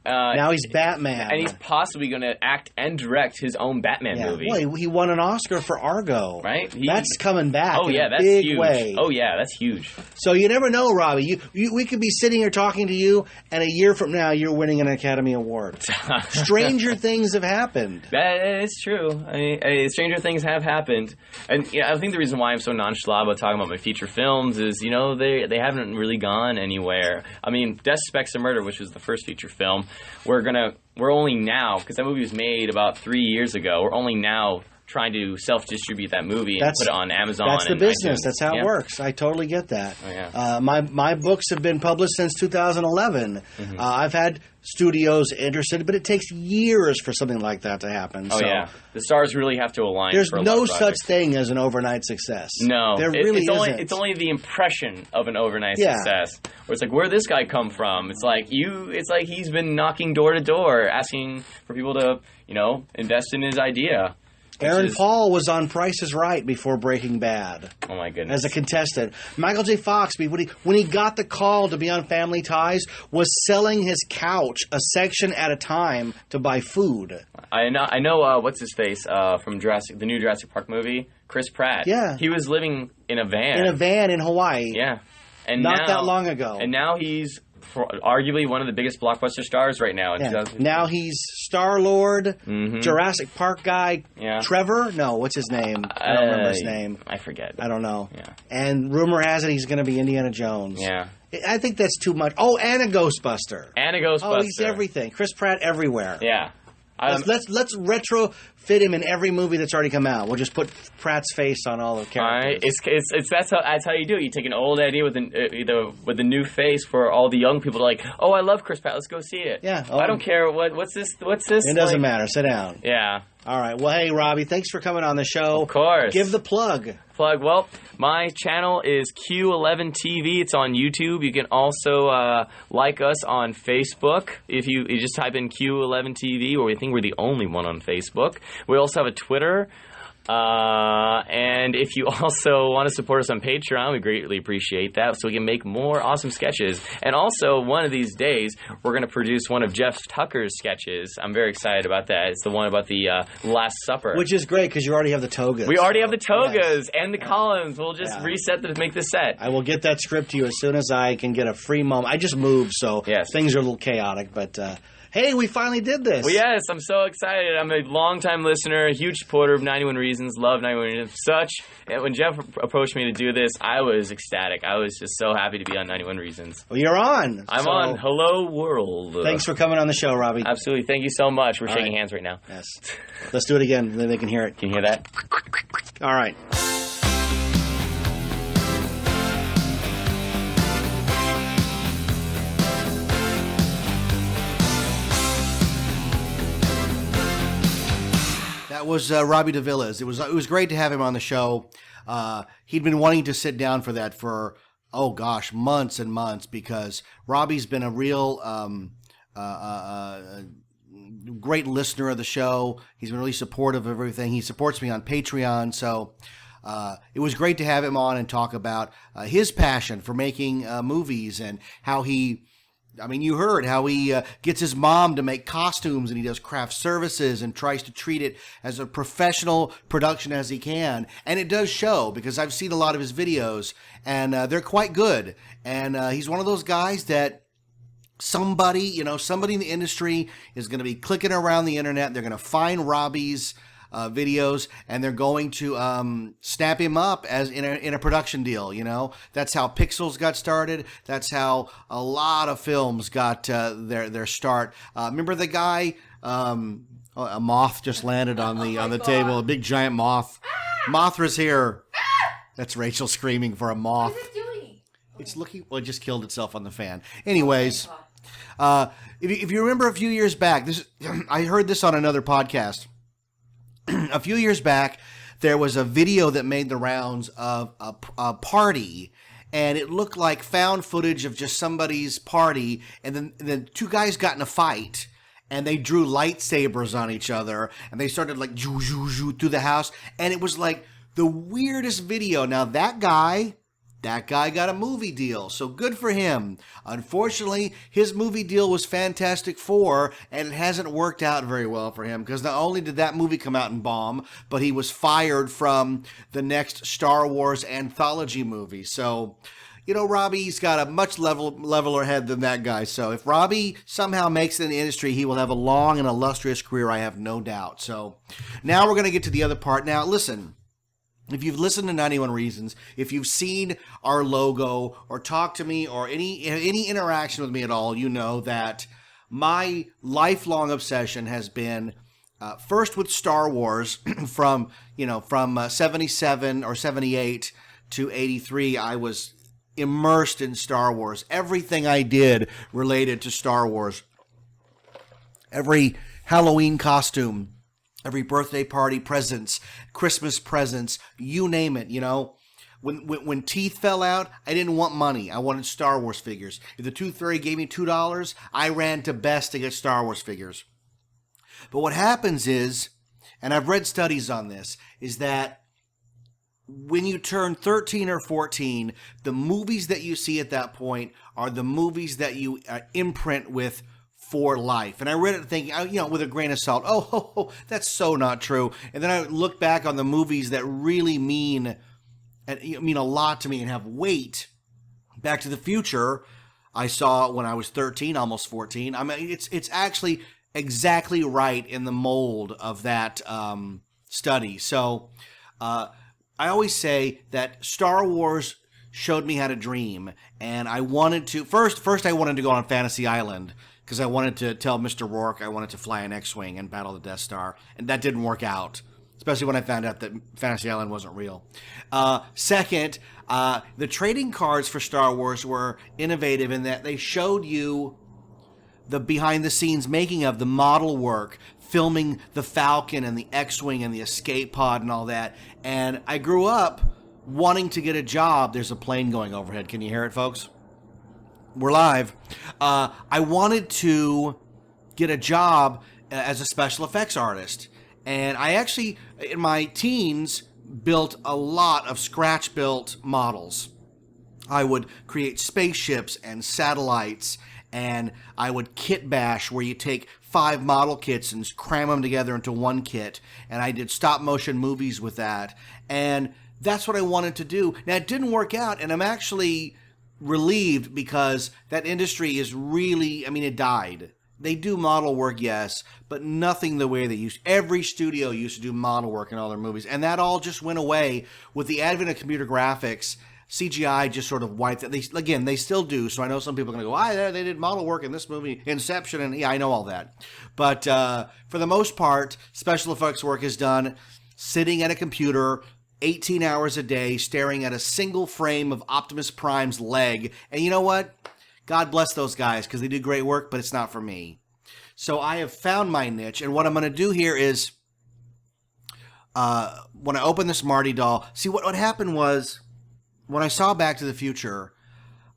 he's Batman. And he's possibly going to act and direct his own Batman movie. Well, he won an Oscar for Argo. Right? That's coming back in a that's big huge. way. Oh, yeah, that's huge. So you never know, Robbie. We could be sitting here talking to you, and a year from now, you're winning an Academy Award. Stranger things have happened. That is true. I mean, stranger things have happened. And I think the reason why I'm so nonchalant about talking about my feature films is, they haven't really gone anywhere. I mean, Death, Specs, and Murder, which was the first feature film, we're only now, because that movie was made about 3 years ago, we're only now trying to self-distribute that movie and put it on Amazon. That's the business. iTunes. That's how it works. I totally get that. Oh, yeah. My books have been published since 2011. I've had studios interested, but it takes years for something like that to happen. Oh, yeah. The stars really have to align. There's for a no lot of such projects. thing as an overnight success. No. There really isn't. It's only the impression of an overnight success. Where it's like, where'd this guy come from? It's like he's been knocking door to door, asking for people to, invest in his idea. Aaron Paul was on Price is Right before Breaking Bad. Oh, my goodness. As a contestant. Michael J. Fox, when he got the call to be on Family Ties, was selling his couch a section at a time to buy food. I know what's his face from the new Jurassic Park movie? Chris Pratt. Yeah. He was living in a van. In a van in Hawaii. Yeah. And Not that long ago. And now he's arguably one of the biggest blockbuster stars right now. Now he's Star-Lord, Jurassic Park guy, Trevor? No, what's his name? I don't remember his name. I forget. I don't know. Yeah. And rumor has it he's going to be Indiana Jones. Yeah. I think that's too much. Oh, and a Ghostbuster. Oh, he's everything. Chris Pratt everywhere. Yeah. Let's retrofit him in every movie that's already come out. We'll just put Pratt's face on all the characters. That's how you do it. You take an old idea with a new face for all the young people to like. Oh, I love Chris Pratt. Let's go see it. Yeah. I don't care what's this. It doesn't matter. Sit down. Yeah. All right. Well, hey, Robbie, thanks for coming on the show. Of course. Give the plug. Well, my channel is Q11TV. It's on YouTube. You can also like us on Facebook. If you just type in Q11TV, or we think we're the only one on Facebook. We also have a Twitter. And if you also want to support us on Patreon, we greatly appreciate that, so we can make more awesome sketches. And also, one of these days, we're going to produce one of Jeff Tucker's sketches. I'm very excited about that. It's the one about the Last Supper. Which is great, because you already have the togas. We already have the togas and the columns. We'll just make the set. I will get that script to you as soon as I can get a free moment. I just moved, so things are a little chaotic, but... hey, we finally did this. Well, yes, I'm so excited. I'm a longtime listener, a huge supporter of 91 Reasons, love 91 Reasons, and when Jeff approached me to do this, I was ecstatic. I was just so happy to be on 91 Reasons. Well, you're on. I'm on. Hello, world. Thanks for coming on the show, Robbie. Absolutely. Thank you so much. We're shaking hands right now. Yes. Let's do it again, then they can hear it. Can you hear that? All right. That was Robbie DeVillas. It was great to have him on the show. He'd been wanting to sit down for that for, months and months, because Robbie's been a real great listener of the show. He's been really supportive of everything. He supports me on Patreon, so it was great to have him on and talk about his passion for making movies and how he... you heard how he gets his mom to make costumes, and he does craft services and tries to treat it as a professional production as he can. And it does show, because I've seen a lot of his videos, and they're quite good. And he's one of those guys that somebody in the industry is going to be clicking around the internet. They're going to find Robbie's videos, and they're going to snap him up as in a production deal. That's how Pixels got started. That's how a lot of films got their start. Remember the guy? A moth just landed on the table. A big giant moth. Mothra's here. That's Rachel screaming for a moth. What is it doing? It's looking. Well, it just killed itself on the fan. Anyways, if you remember a few years back, I heard this on another podcast. A few years back, there was a video that made the rounds of a party, and it looked like found footage of just somebody's party, and then two guys got in a fight, and they drew lightsabers on each other, and they started like zoo through the house, and it was like the weirdest video. Now that guy got a movie deal, so good for him. Unfortunately, his movie deal was Fantastic Four, and it hasn't worked out very well for him, because not only did that movie come out and bomb, but he was fired from the next Star Wars anthology movie. So, Robbie's got a much leveler head than that guy. So if Robbie somehow makes it in the industry, he will have a long and illustrious career, I have no doubt. So now we're going to get to the other part. Now, listen. If you've listened to 91 Reasons, if you've seen our logo or talked to me or any interaction with me at all, you know that my lifelong obsession has been first with Star Wars from 77 or 78 to 83. I was immersed in Star Wars. Everything I did related to Star Wars. Every Halloween costume, every birthday party presents, Christmas presents, you name it, When teeth fell out, I didn't want money. I wanted Star Wars figures. If the Tooth Fairy gave me $2, I ran to Best to get Star Wars figures. But what happens is, and I've read studies on this, is that when you turn 13 or 14, the movies that you see at that point are the movies that you imprint with for life. And I read it thinking, with a grain of salt, that's so not true. And then I look back on the movies that really mean a lot to me and have weight. Back to the Future, I saw when I was 13, almost 14. It's actually exactly right in the mold of that study. So I always say that Star Wars showed me how to dream. And I wanted to, first I wanted to go on Fantasy Island, because I wanted to tell Mr. Rourke I wanted to fly an X-Wing and battle the Death Star, and that didn't work out, especially when I found out that Fantasy Island wasn't real. Second, the trading cards for Star Wars were innovative in that they showed you the behind-the-scenes making of the model work, filming the Falcon and the X-Wing and the escape pod and all that, and I grew up wanting to get a job. There's a plane going overhead. Can you hear it, folks? We're live. I wanted to get a job as a special effects artist. And I actually, in my teens, built a lot of scratch-built models. I would create spaceships and satellites, and I would kit bash, where you take 5 model kits and cram them together into one kit. And I did stop-motion movies with that. And that's what I wanted to do. Now, it didn't work out, and I'm actually relieved, because that industry is really, it died. they do model work, yes, but nothing the way they used. Every studio used to do model work in all their movies, and that all just went away with the advent of computer graphics. CGI just sort of wiped it. They still do. So I know some people are going to go, they did model work in this movie, Inception, and yeah, I know all that. But for the most part, special effects work is done sitting at a computer 18 hours a day, staring at a single frame of Optimus Prime's leg. And you know what? God bless those guys because they do great work, but it's not for me. So I have found my niche, and what I'm going to do here is when I open this Marty doll, see what happened was, when I saw Back to the Future,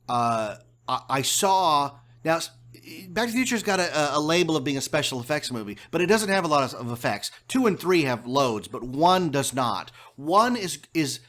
I saw... Now, Back to the Future's got a label of being a special effects movie, but it doesn't have a lot of effects. 2 and 3 have loads, but 1 does not. 1 is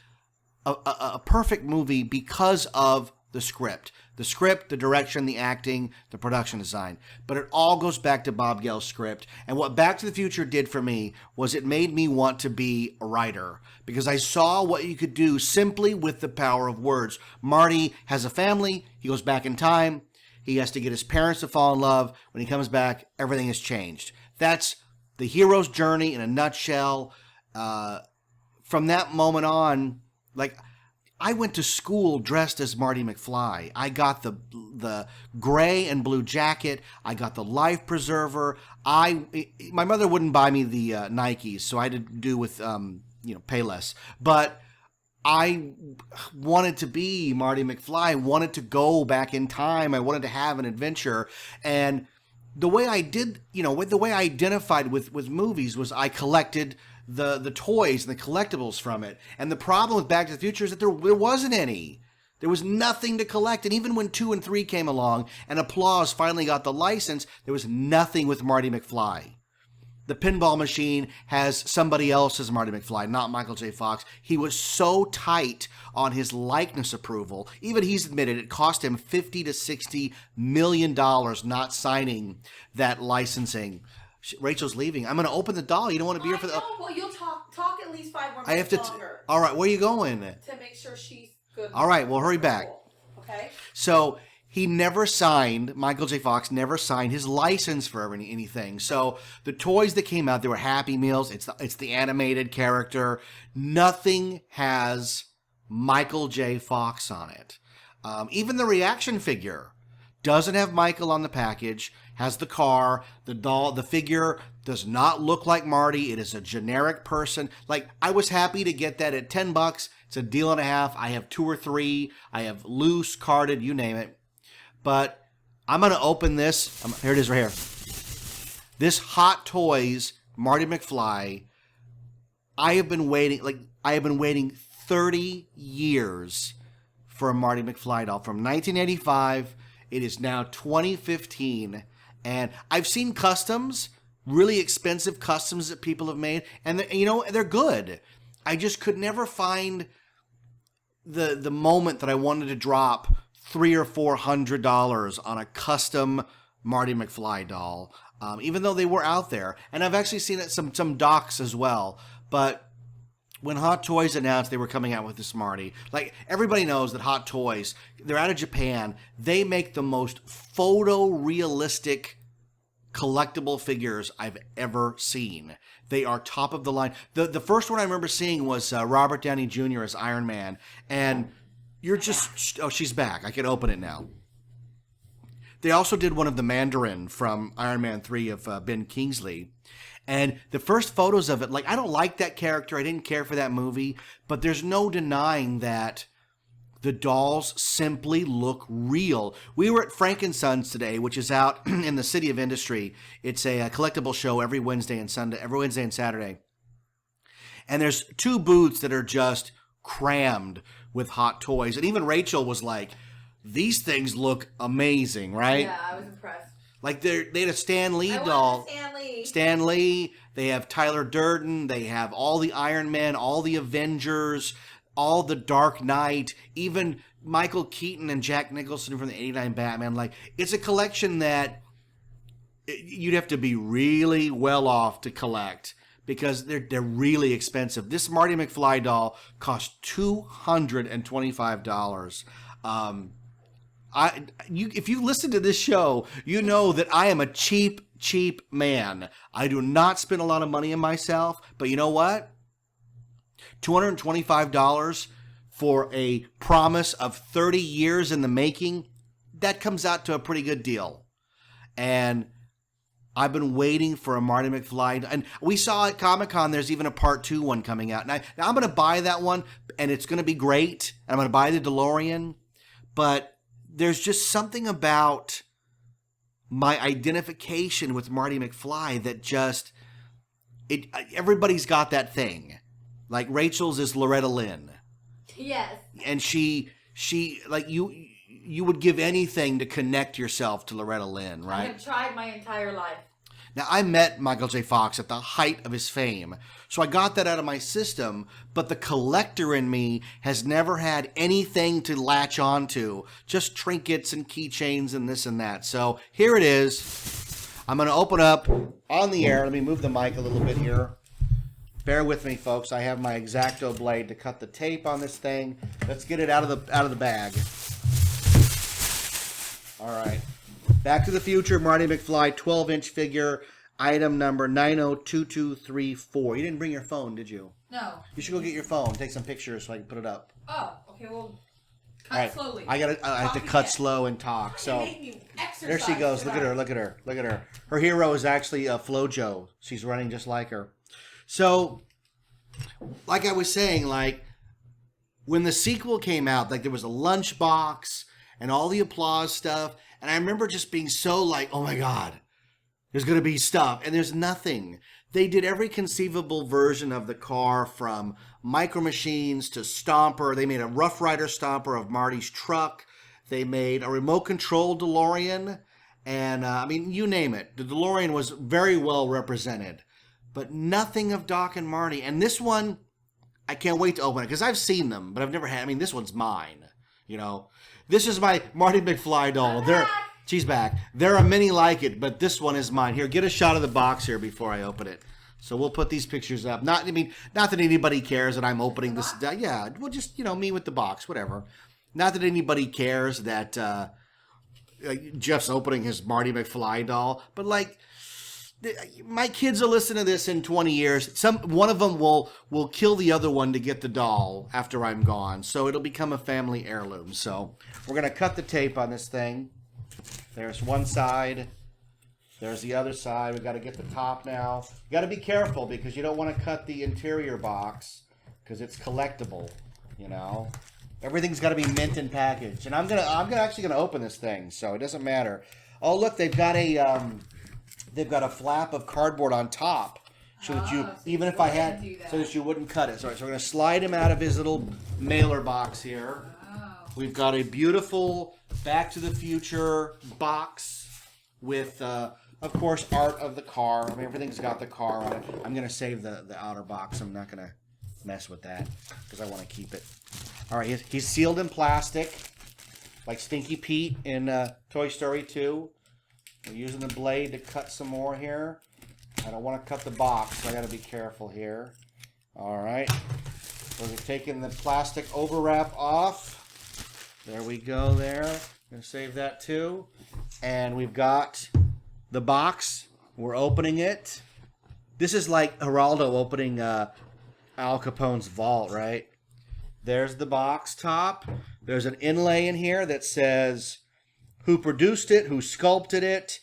a perfect movie because of the script. The script, the direction, the acting, the production design. But it all goes back to Bob Gale's script. And what Back to the Future did for me was it made me want to be a writer. Because I saw what you could do simply with the power of words. Marty has a family. He goes back in time. He has to get his parents to fall in love. When he comes back, everything has changed. That's the hero's journey in a nutshell. From that moment on, like... I went to school dressed as Marty McFly. I got the gray and blue jacket. I got the life preserver. My mother wouldn't buy me the Nikes, so I had to do with pay less. But I wanted to be Marty McFly. I wanted to go back in time. I wanted to have an adventure. And the way I did, the way I identified with movies was I collected the toys and the collectibles from it. And the problem with Back to the Future is that there wasn't any. There was nothing to collect. And even when 2 and 3 came along and Applause finally got the license, there was nothing with Marty McFly. The pinball machine has somebody else as Marty McFly, not Michael J. Fox. He was so tight on his likeness approval. Even he's admitted it cost him $50 to $60 million not signing that licensing. Rachel's leaving. I'm going to open the doll. You don't want to be here for the... Well, you'll talk at least 5 more minutes I have to... longer. All right, where are you going? To make sure she's good. All right, well, hurry back. Okay? So... Michael J. Fox never signed his license for anything. So the toys that came out, they were Happy Meals. It's the animated character. Nothing has Michael J. Fox on it. Even the reaction figure doesn't have Michael on the package, has the car, the doll, the figure does not look like Marty. It is a generic person. Like, I was happy to get that at $10. It's a deal and a half. I have 2 or 3. I have loose, carded, you name it. But I'm going to open this. Here it is right here. This Hot Toys Marty McFly. I have been waiting 30 years for a Marty McFly doll. From 1985, it is now 2015. And I've seen customs, really expensive customs that people have made. And they're good. I just could never find the moment that I wanted to drop $300 or $400 on a custom Marty McFly doll, even though they were out there. And I've actually seen it some docs as well. But when Hot Toys announced they were coming out with this Marty, like, everybody knows that Hot Toys, they're out of Japan. They make the most photorealistic collectible figures I've ever seen. They are top of the line. The first one I remember seeing was Robert Downey Jr. as Iron Man, and you're just... Oh, she's back. I can open it now. They also did one of the Mandarin from Iron Man 3 of Ben Kingsley. And the first photos of it, like, I don't like that character. I didn't care for that movie. But there's no denying that the dolls simply look real. We were at Frankensons today, which is out in the City of Industry. It's a collectible show every Wednesday and Saturday. And there's 2 booths that are just crammed with Hot Toys. And even Rachel was like, these things look amazing, right? Yeah, I was impressed. Like, they had a Stan Lee doll. Stan Lee. They have Tyler Durden. They have all the Iron Man, all the Avengers, all the Dark Knight, even Michael Keaton and Jack Nicholson from the 89 Batman. Like, it's a collection that you'd have to be really well off to collect, because they're really expensive. This Marty McFly doll cost $225. if you listen to this show, you know that I am a cheap man. I do not spend a lot of money on myself, but you know what? $225 for a promise of 30 years in the making, that comes out to a pretty good deal. And I've been waiting for a Marty McFly. And we saw at Comic-Con there's even a part 2 one coming out. Now I'm going to buy that one, and it's going to be great. I'm going to buy the DeLorean. But there's just something about my identification with Marty McFly that just... everybody's got that thing. Like Rachel's is Loretta Lynn. Yes. And she like you would give anything to connect yourself to Loretta Lynn, right? I have tried my entire life. Now, I met Michael J. Fox at the height of his fame, so I got that out of my system, but the collector in me has never had anything to latch onto, just trinkets and keychains and this and that. So here it is. I'm going to open up on the air. Let me move the mic a little bit here. Bear with me, folks. I have my X-Acto blade to cut the tape on this thing. Let's get it out of the bag. All right. Back to the Future, Marty McFly, 12-inch figure, item number 902234. You didn't bring your phone, did you? No. You should go get your phone, take some pictures so I can put it up. Oh, okay, well, cut All right. slowly. I have to cut slow and talk. So You made me exercise there she goes. for Look at her. that. Look at her. Look at her. Her hero is actually FloJo. She's running just like her. So, like I was saying, like when the sequel came out, like there was a lunchbox and all the applause stuff, and I remember just being so like, oh my God, there's going to be stuff, and there's nothing. They did every conceivable version of the car, from Micro Machines to Stomper. They made a Rough Rider Stomper of Marty's truck. They made a remote control DeLorean, and I mean, you name it. The DeLorean was very well represented, but nothing of Doc and Marty. And this one, I can't wait to open it because I've seen them, but I've never had. I mean, this one's mine. You know, this is my Marty McFly doll. She's back. There are many like it, but this one is mine. Here, get a shot of the box here before I open it. So we'll put these pictures up. Not that anybody cares that I'm opening this. Yeah, well, just me with the box, whatever. Not that anybody cares that Jeff's opening his Marty McFly doll, but like, my kids will listen to this in 20 years. One of them will kill the other one to get the doll after I'm gone. So it'll become a family heirloom. So we're going to cut the tape on this thing. There's one side. There's the other side. We've got to get the top now. You got to be careful because you don't want to cut the interior box because it's collectible, Everything's got to be mint and packaged. And I'm actually gonna open this thing, so it doesn't matter. Oh, look, they've got a flap of cardboard on top, so that so that you wouldn't cut it. So we're gonna slide him out of his little mailer box here. We've got a beautiful Back to the Future box with, of course, art of the car. I mean, everything's got the car on it. I'm gonna save the outer box. I'm not gonna mess with that because I want to keep it. All right, he's sealed in plastic, like Stinky Pete in Toy Story 2. We're using the blade to cut some more here. I don't want to cut the box, so I got to be careful here. All right, we're taking the plastic overwrap off. There we go. There, I'm gonna save that too. And we've got the box. We're opening it. This is like Geraldo opening Al Capone's vault, right? There's the box top. There's an inlay in here that says who produced it, who sculpted it,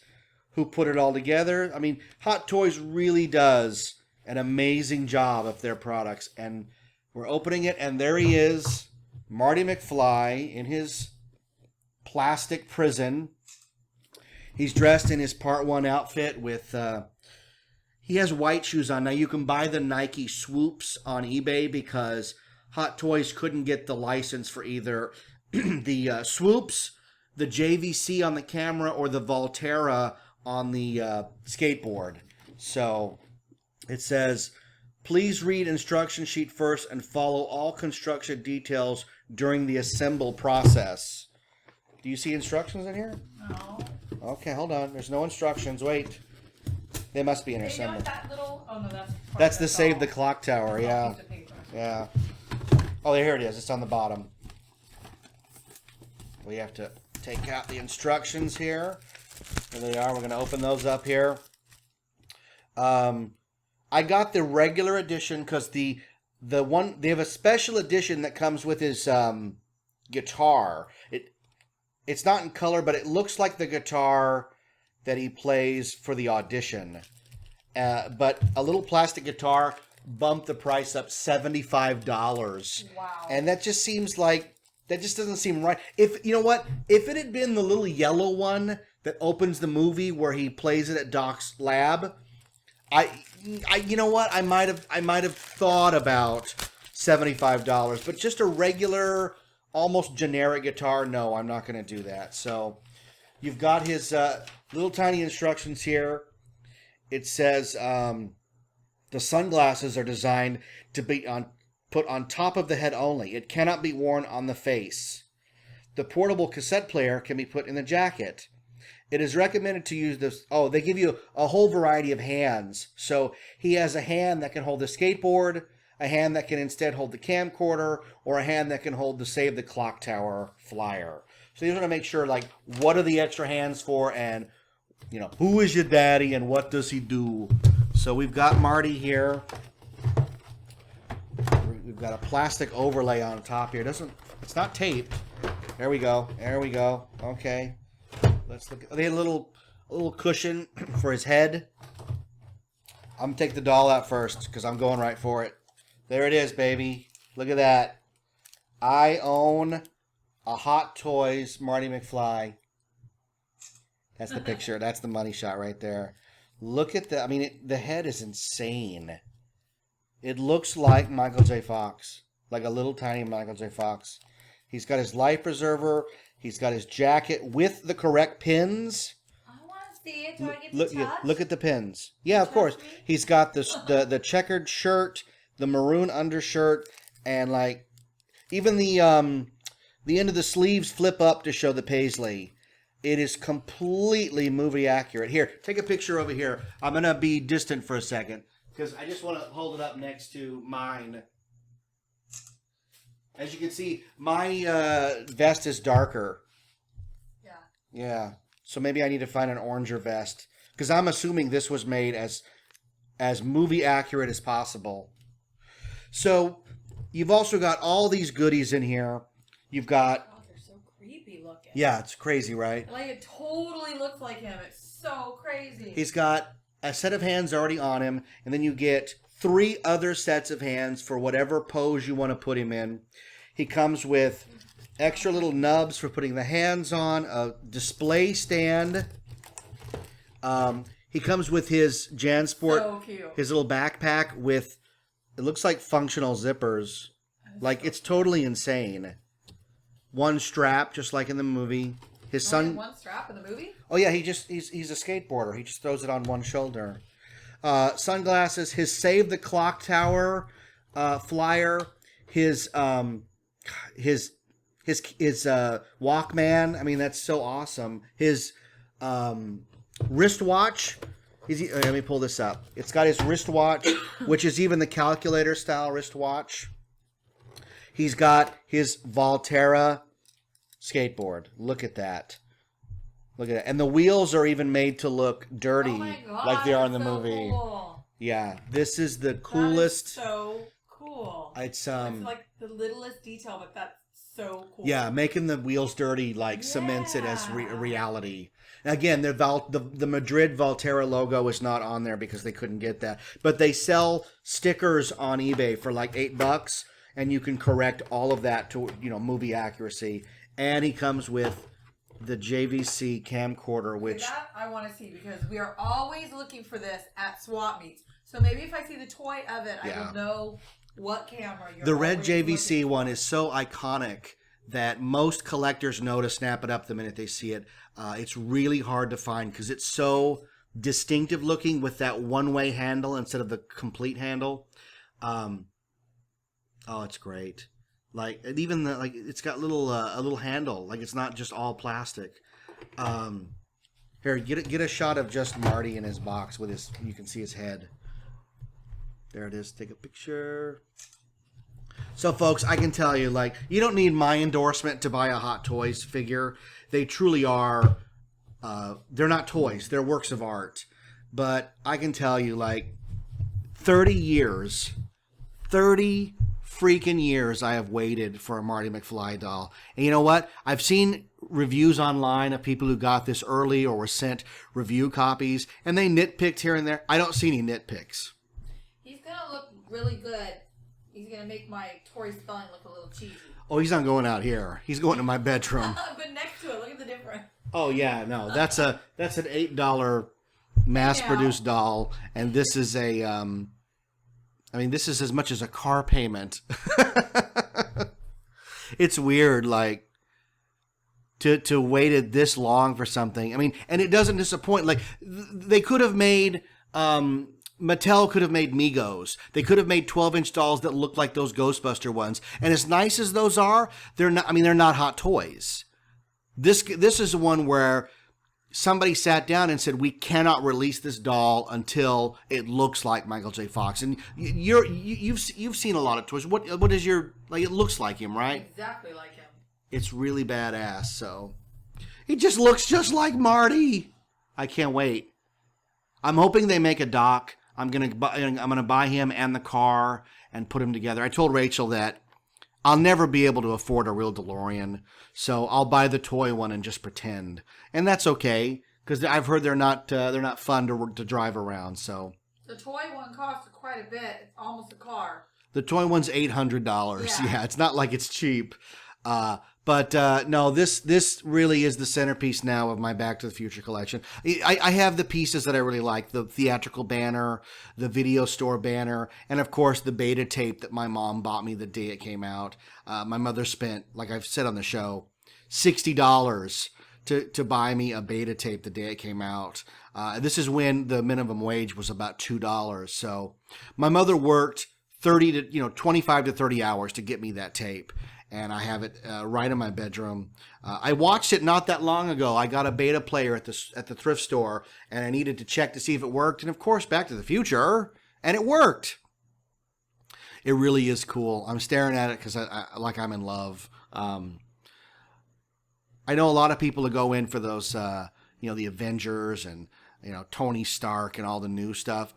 who put it all together. I mean, Hot Toys really does an amazing job of their products. And we're opening it, and there he is, Marty McFly in his plastic prison. He's dressed in his Part 1 outfit with... he has white shoes on. Now, you can buy the Nike Swoops on eBay because Hot Toys couldn't get the license for either the Swoops, the JVC on the camera, or the Volterra on the skateboard. So it says, please read instruction sheet first and follow all construction details during the assemble process. Do you see instructions in here? No. Okay, hold on. There's no instructions. Wait. They must be in Hey, assemble. that little... Oh, no, That's the Save the Clock Tower, yeah. Piece of paper. Yeah. Oh, here it is. It's on the bottom. We have to take out the instructions here. There they are. We're going to open those up here. I got the regular edition because the one they have a special edition that comes with his guitar. It's not in color, but it looks like the guitar that he plays for the audition. But a little plastic guitar bumped the price up $75. Wow. And that just seems like that just doesn't seem right. If you know what, if it had been the little yellow one that opens the movie where he plays it at Doc's lab, I you know what, I might have thought about $75, but just a regular, almost generic guitar, no, I'm not going to do that. So you've got his little tiny instructions here. It says the sunglasses are designed to be put on top of the head only. It cannot be worn on the face. The portable cassette player can be put in the jacket. It is recommended to use this. Oh, they give you a whole variety of hands. So he has a hand that can hold the skateboard, a hand that can instead hold the camcorder, or a hand that can hold the Save the Clock Tower flyer. So you want to make sure, like, what are the extra hands for, and, you know, who is your daddy and what does he do? So we've got Marty here. We've got a plastic overlay on top here. It's not taped. There we go. There we go. Okay. Let's look. They had a little cushion for his head. I'm gonna take the doll out first because I'm going right for it. There it is, baby. Look at that. I own a Hot Toys Marty McFly. That's the picture. That's the money shot right there. Look at the. I mean, the head is insane. It looks like Michael J. Fox, like a little tiny Michael J. Fox. He's got his life preserver. He's got his jacket with the correct pins. I want to see it. Do I get to touch? Look at the pins. Yeah, of course. He's got the checkered shirt, the maroon undershirt, and like even the end of the sleeves flip up to show the paisley. It is completely movie accurate. Here, take a picture over here. I'm gonna be distant for a second because I just want to hold it up next to mine. As you can see, my vest is darker. Yeah. Yeah. So maybe I need to find an oranger vest. Because I'm assuming this was made as movie accurate as possible. So you've also got all these goodies in here. You've got... Oh, they're so creepy looking. Yeah, it's crazy, right? Like, it totally looks like him. It's so crazy. He's got a set of hands already on him. And then you get 3 other sets of hands for whatever pose you want to put him in. He comes with extra little nubs for putting the hands on, a display stand. He comes with his JanSport, So cute. his little backpack with, it looks like functional zippers. Like, it's totally insane. One strap, just like in the movie. His Only son... one strap in the movie? Oh yeah, he's a skateboarder. He just throws it on one shoulder. Sunglasses, his Save the Clock Tower flyer, his Walkman. I mean, that's so awesome. His wristwatch. Let me pull this up. It's got his wristwatch, which is even the calculator style wristwatch. He's got his Volterra skateboard. Look at that. Look at that. And the wheels are even made to look dirty, Oh my God, like they are in the that's so movie. Cool. Yeah, this is the coolest. That is so cool. It's It's like the littlest detail, but that's so cool. Yeah, making the wheels dirty cements it as reality. Again, the Madrid Volterra logo is not on there because they couldn't get that. But they sell stickers on eBay for like $8, and you can correct all of that to movie accuracy. And he comes with the JVC camcorder, which that I want to see because we are always looking for this at swap meets. So maybe if I see the toy of it, I will know what camera you're. The red always JVC looking one is so iconic that most collectors know to snap it up the minute they see it. It's really hard to find because it's so distinctive looking with that one-way handle instead of the complete handle. Oh, it's great. Like even it's got a little handle. Like it's not just all plastic. Here, get a shot of just Marty in his box with you can see his head. There it is. Take a picture. So, folks, I can tell you, like, you don't need my endorsement to buy a Hot Toys figure. They truly are, they're not toys. They're works of art. But I can tell you, like, 30 freaking years I have waited for a Marty McFly doll. And you know what? I've seen reviews online of people who got this early or were sent review copies, and they nitpicked here and there. I don't see any nitpicks. He's going to look really good. He's going to make my toy spelling look a little cheesy. Oh, he's not going out here. He's going to my bedroom. But next to it, look at the difference. Oh, yeah, no. That's an $8 mass-produced doll, and this is this is as much as a car payment. It's weird, like, to waited this long for something. I mean, and it doesn't disappoint. Like, they could have made... Mattel could have made Migos. They could have made 12-inch dolls that look like those Ghostbuster ones. And as nice as those are, they're not hot toys. This is one where somebody sat down and said, we cannot release this doll until it looks like Michael J. Fox. And you've seen a lot of toys. What is your, like, it looks like him, right? Exactly like him. It's really badass. So he just looks just like Marty. I can't wait. I'm hoping they make a doc. I'm gonna buy him and the car and put them together. I told Rachel that I'll never be able to afford a real DeLorean, so I'll buy the toy one and just pretend, and that's okay because I've heard they're not fun to drive around. So the toy one costs quite a bit. It's almost a car. The toy one's $800. Yeah, it's not like it's cheap. But no, this really is the centerpiece now of my Back to the Future collection. I have the pieces that I really like, the theatrical banner, the video store banner, and of course the beta tape that my mom bought me the day it came out. My mother spent, like I've said on the show, $60 to buy me a beta tape the day it came out. This is when the minimum wage was about $2. So my mother worked 25 to 30 hours to get me that tape. And I have it right in my bedroom. I watched it not that long ago. I got a beta player at the thrift store, and I needed to check to see if it worked. And of course, Back to the Future, and it worked. It really is cool. I'm staring at it because I'm in love. I know a lot of people who go in for those, the Avengers and Tony Stark and all the new stuff.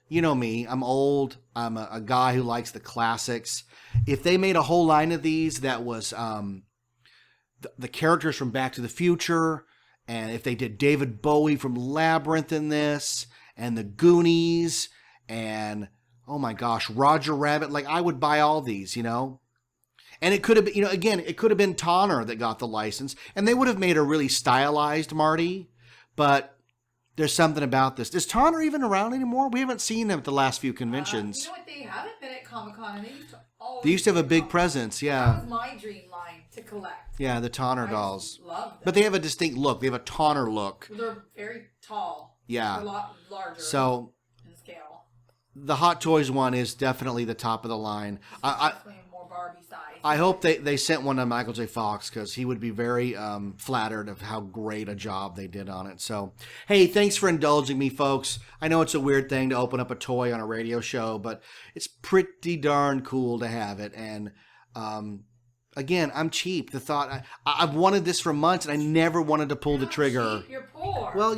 You know me, I'm old. I'm a guy who likes the classics. If they made a whole line of these that was the characters from Back to the Future, and if they did David Bowie from Labyrinth in this, and the Goonies, and, oh my gosh, Roger Rabbit, like, I would buy all these, And it could have been, it could have been Tonner that got the license, and they would have made a really stylized Marty, but... There's something about this. Is Tonner even around anymore? We haven't seen him at the last few conventions. You know what? They haven't been at Comic-Con. And they used to have a big presence, yeah. That was my dream line to collect. Yeah, the Tonner dolls. Love them. But they have a distinct look. They have a Tonner look. They're very tall. Yeah. They're a lot larger in scale. The Hot Toys one is definitely the top of the line. More Barbie size. I hope they sent one to Michael J. Fox because he would be very flattered of how great a job they did on it. So, hey, thanks for indulging me, folks. I know it's a weird thing to open up a toy on a radio show, but it's pretty darn cool to have it. And again, I'm cheap. The thought I've wanted this for months, and I never wanted to pull the trigger. Cheap, you're poor. Well,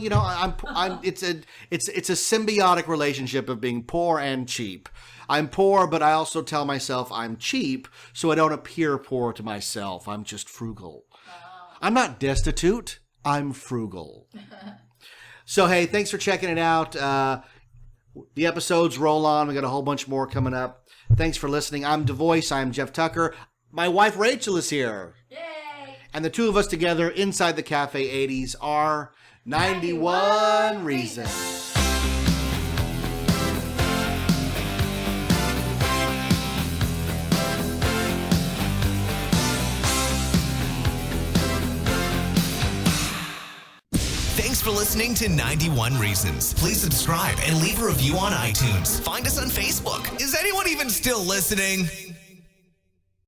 I'm. It's a symbiotic relationship of being poor and cheap. I'm poor, but I also tell myself I'm cheap, so I don't appear poor to myself. I'm just frugal. I'm not destitute. I'm frugal. So, hey, thanks for checking it out. The episodes roll on. We got a whole bunch more coming up. Thanks for listening. I'm DeVoice. I'm Jeff Tucker. My wife Rachel is here. Yay! And the two of us together inside the Cafe 80s are 91 Reasons. Thanks for listening to 91 Reasons. Please subscribe and leave a review on iTunes. Find us on Facebook. Is anyone even still listening?